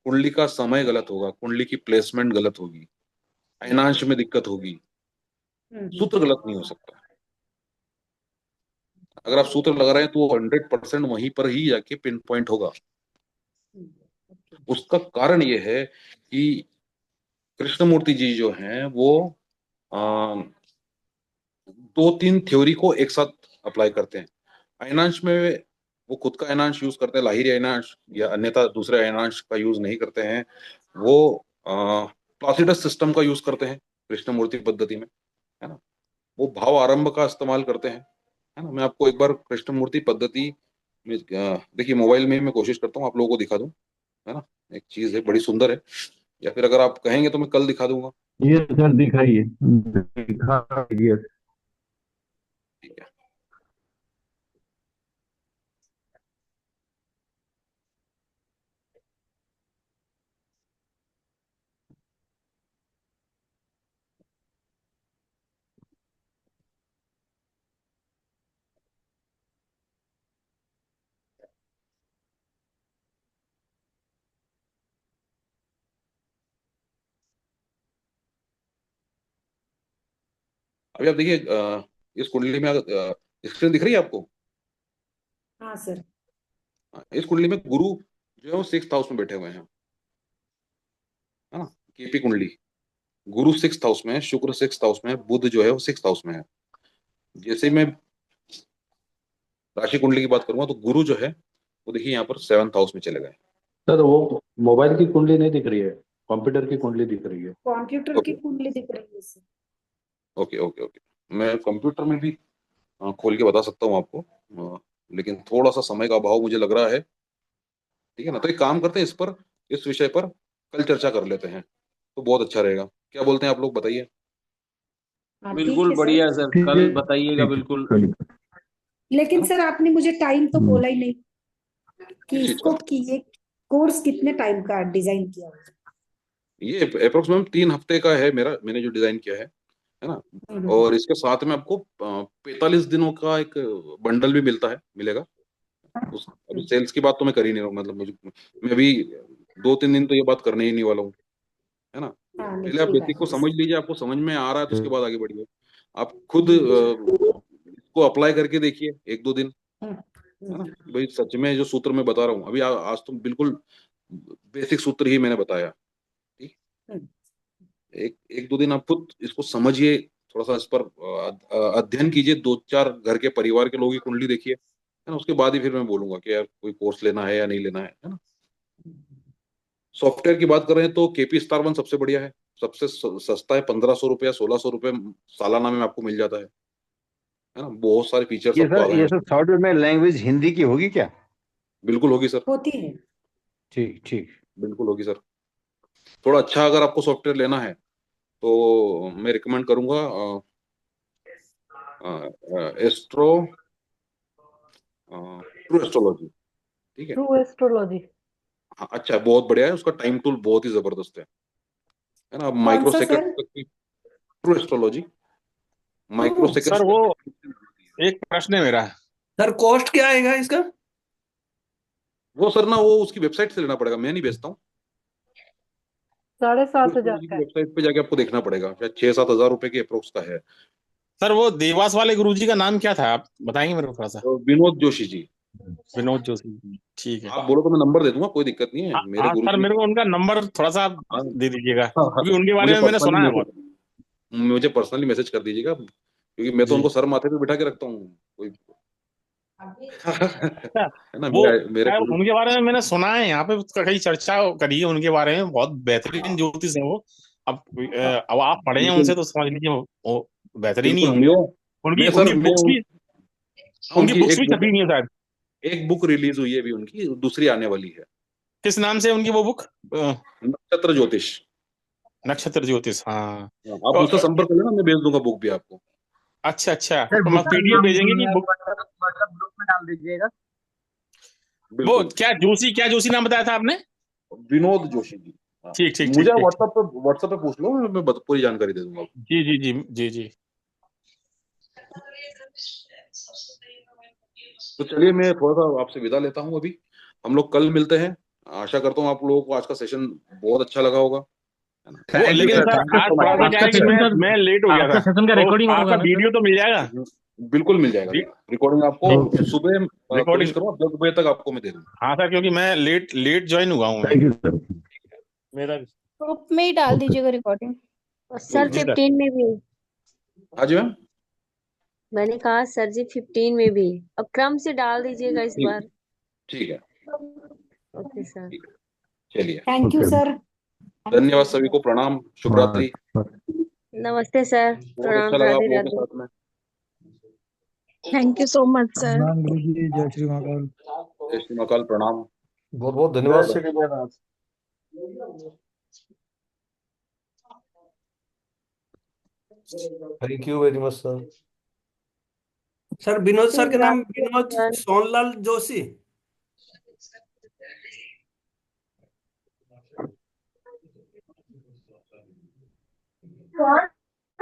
कुंडली का समय गलत होगा, कुंडली की प्लेसमेंट गलत होगी, अयनांश में दिक्कत होगी। हम्म, सूत्र गलत नहीं हो सकता। अगर आप सूत्र लगा रहे हैं तो वो 100% वहीं पर ही जाके पिन पॉइंट होगा। ओके। उसका कारण ये है कि कृष्णमूर्ति जी जो हैं वो दो तीन थ्योरी को एक साथ अप्लाई करते हैं। अयनांश में वो खुद का अयनांश यूज करते हैं, लाहिरी अयनांश, या अन्यथा दूसरे अयनांश का यूज नहीं करते हैं। वो प्लासिडस सिस्टम का यूज करते हैं कृष्णमूर्ति पद्धति में, है ना। वो भाव आरंभ का इस्तेमाल करते हैं, है ना। मैं आपको एक बार कृष्णमूर्ति पद्धति में देखिए मोबाइल में ही मैं कोशिश करता हूँ आप लोगों को दिखा दूं, है ना। एक चीज है बड़ी सुंदर है, या फिर अगर आप कहेंगे तो मैं कल दिखा दूंगा। ये सर दिखाइए, दिखाइए। ठीक है। अभी आप देखिए इस कुंडली में स्क्रीन दिख रही है आपको। हाँ सर। इस कुंडली में गुरु जो है वो 6th हाउस में बैठे हुए हैं, है ना। केपी कुंडली, गुरु 6th हाउस में है, शुक्र 6th हाउस में है, बुध जो है वो 6th हाउस में है। जैसे मैं राशि कुंडली की बात करूंगा तो गुरु जो है वो देखिए यहाँ पर 7th हाउस में चले गए। सर वो मोबाइल की कुंडली नहीं दिख रही है, कंप्यूटर की कुंडली दिख रही है। कंप्यूटर की ओके कुंडली दिख रही है सर। ओके ओके ओके, मैं कंप्यूटर में भी खोल के बता सकता हूँ आपको, लेकिन थोड़ा सा समय का अभाव मुझे लग रहा है। ठीक है ना, तो एक काम करते हैं, इस पर, इस विषय पर कल चर्चा कर लेते हैं तो बहुत अच्छा रहेगा। क्या बोलते हैं आप लोग, बताइए। हाँ ठीक बिल्कुल है सर। बढ़िया सर, ठीक कल है, बताइएगा ठीक है, बिल्कुल। चलिए। है लेकिन ना, सर आपने मुझे टाइम तो हम्म। बोला ही नहीं कि किस चीज का। इसको, कि ये कोर्स कितने टाइम का डिजाइन किया हुआ ये अप्रोक्सीमेट 3 हफ्ते का है मेरा, मैंने जो डिजाइन किया है ना। है? और इसके साथ में आपको 45 दिनों का एक बंडल भी मिलेगा। उस अभी सेल्स की बात तो मैं कर ही नहीं रहा हूँ, मतलब मुझे, मैं अभी 2-3 दिन तो ये बात करने ही नहीं वाला हूँ, है ना। हाँ नहीं पहले आप कोई बात बेसिक को नहीं समझ सर। लीजिए, आपको समझ में आ रहा है तो उसके बाद आगे बढ़िए। आप खुद इसको अप्लाई करके देखिए 1-2 दिन, है ना? भाई सच में जो सूत्र मैं बता रहा हूँ अभी आज तो बिल्कुल बेसिक सूत्र ही मैंने बताया, ठीक? एक 1-2 दिन आप खुद इसको समझिए, थोड़ा सा इस पर अध्ययन कीजिए, 2-4 घर के परिवार के लोगों की कुंडली देखिए, है ना? उसके बाद ही फिर मैं बोलूंगा कि यार कोई कोर्स लेना है या नहीं लेना है ना? सॉफ्टवेयर की बात करें तो केपी स्टार वन सबसे बढ़िया है, सबसे सस्ता है, 1500 रुपया 1600 रुपये सालाना में आपको मिल जाता है ना? बहुत सारे फीचर्स आपको आ गए ये हैं सर उसमें। सॉफ्टवेयर में लैंग्वेज हिंदी की होगी क्या? बिल्कुल होगी सर, होती है। ठीक ठीक। बिल्कुल होगी सर। थोड़ा अच्छा अगर आपको सॉफ्टवेयर लेना है तो मैं रिकमेंड करूंगा एस्ट्रो ट्रू एस्ट्रोलॉजी, ठीक है? True astrology. हाँ, अच्छा बहुत बढ़िया है, उसका टाइम टूल बहुत ही जबरदस्त है ना? आप कौन माइक्रो सा सेकंड सर? तक की true astrology micro second sir वो एक प्रश्न है मेरा। सर कॉस्ट क्या आएगा इसका? वो सर ना वो उसकी वेबसाइट से लेना पड़ेगा, मैं नहीं बेचता हूँ। 7,500 की का है। वेबसाइट पे जाके आपको देखना पड़ेगा, शायद 6-7 हजार रुपए के अप्रोक्स का है। सर वो देवास वाले गुरुजी का नाम क्या था, आप बताएंगे मेरे को थोड़ा सा? तो विनोद जोशी जी, विनोद जोशी जी, ठीक है। आप बोलो तो मैं नंबर दे दूंगा, कोई दिक्कत नहीं है, मेरे हाँ गुरु सर, जी। मेरे को उनका नंबर थोड़ा सा हाँ, दे दीजिएगा, हाँ, हाँ, क्योंकि उनके बारे मुझे में मैंने सुना है बहुत। मुझे पर्सनली मैसेज कर दीजिएगा, क्योंकि मैं तो जी। उनको सर माथे पे बिठा के रखता हूँ कोई अच्छा, है ना? वो मेरे क्या गुरु। उनके बारे में मैंने सुना है, यहाँ पे कई चर्चा करी है उनके बारे में, बहुत बेहतरीन ज्योतिष है वो। अब आप पढ़े हैं बिल्कुल उनसे तो समझ लीजिए वो बेहतरीन ही बिल्कुल, होंगे। उनकी मैं सर उनकी मैं बुक्स भी उनकी उनकी बुक्स भी छपी हुई है शायद। एक बुक रिलीज हुई है अभी, उनकी दूसरी आने वाली है, किस नाम से है उनकी वो बुक? नक्षत्र ज्योतिष। नक्षत्र ज्योतिष, हाँ। हाँ, आप उनसे संपर्क कर लेना, मैं भेज दूंगा बुक भी आपको। अच्छा अच्छा, सर तो बुक मैं का पीडीएफ नाम भेजेंगे कि बुक? व्हाट्सएप ग्रुप में डाल दीजिएगा। वो बिल्कुल, क्या जोशी नाम बताया था आपने? विनोद जोशी जी। हाँ, ठीक ठीक मुझे ठीक ठीक ठीक। व्हाट्सएप पे पूछ लो, मैं पूरी जानकारी दे दूंगा आपको। जी जी जी जी जी। तो चलिए मैं थोड़ा सा आपसे विदा लेता हूँ अभी, हम लोग कल मिलते हैं। आशा करता हूँ आप लोगों को आज का सेशन बहुत अच्छा लगा होगा, है ना? वो Thank you, लेकिन sir. सर Thank you आज so much. थोड़ा सा क्या आपका है कि सेशन का मैं लेट हो गया आपका था, सेशन का तो रिकॉर्डिंग होगा आपका ना सर? वीडियो तो मिल जाएगा? बिल्कुल मिल जाएगा सर, रिकॉर्डिंग आपको सुबह कोशिश रिकॉर्डिंग, करूँ 10 बजे तक आपको मैं दे दूंगा। हाँ सर, क्योंकि मैं लेट ज्वाइन हुआ हूँ मैं। Thank you sir. मेरा ग्रुप में ही डाल दीजिएगा रिकॉर्डिंग। और सर जी सर। 15 में भी। हाँ जी मैम, मैंने कहा सर जी 15 में भी। अब क्रम से डाल दीजिएगा इस ठीक बार। ठीक है, ओके सर। ठीक है, चलिए थैंक यू ओके। सर। धन्यवाद सभी को, प्रणाम, शुभ रात्रि। नमस्ते सर। बहुत प्रणाम, अच्छा लगा आप राधे लोगों के राधे। साथ में। Thank you so much sir. प्रणाम गुरु जी, जय श्री महाकाल। जय श्री महाकाल, प्रणाम। बहुत बहुत धन्यवाद sir. Thank you very much sir. Sir Vinod sir शुभ के नाम रात्रि विनोद सर। सोनलाल जोशी। कौन?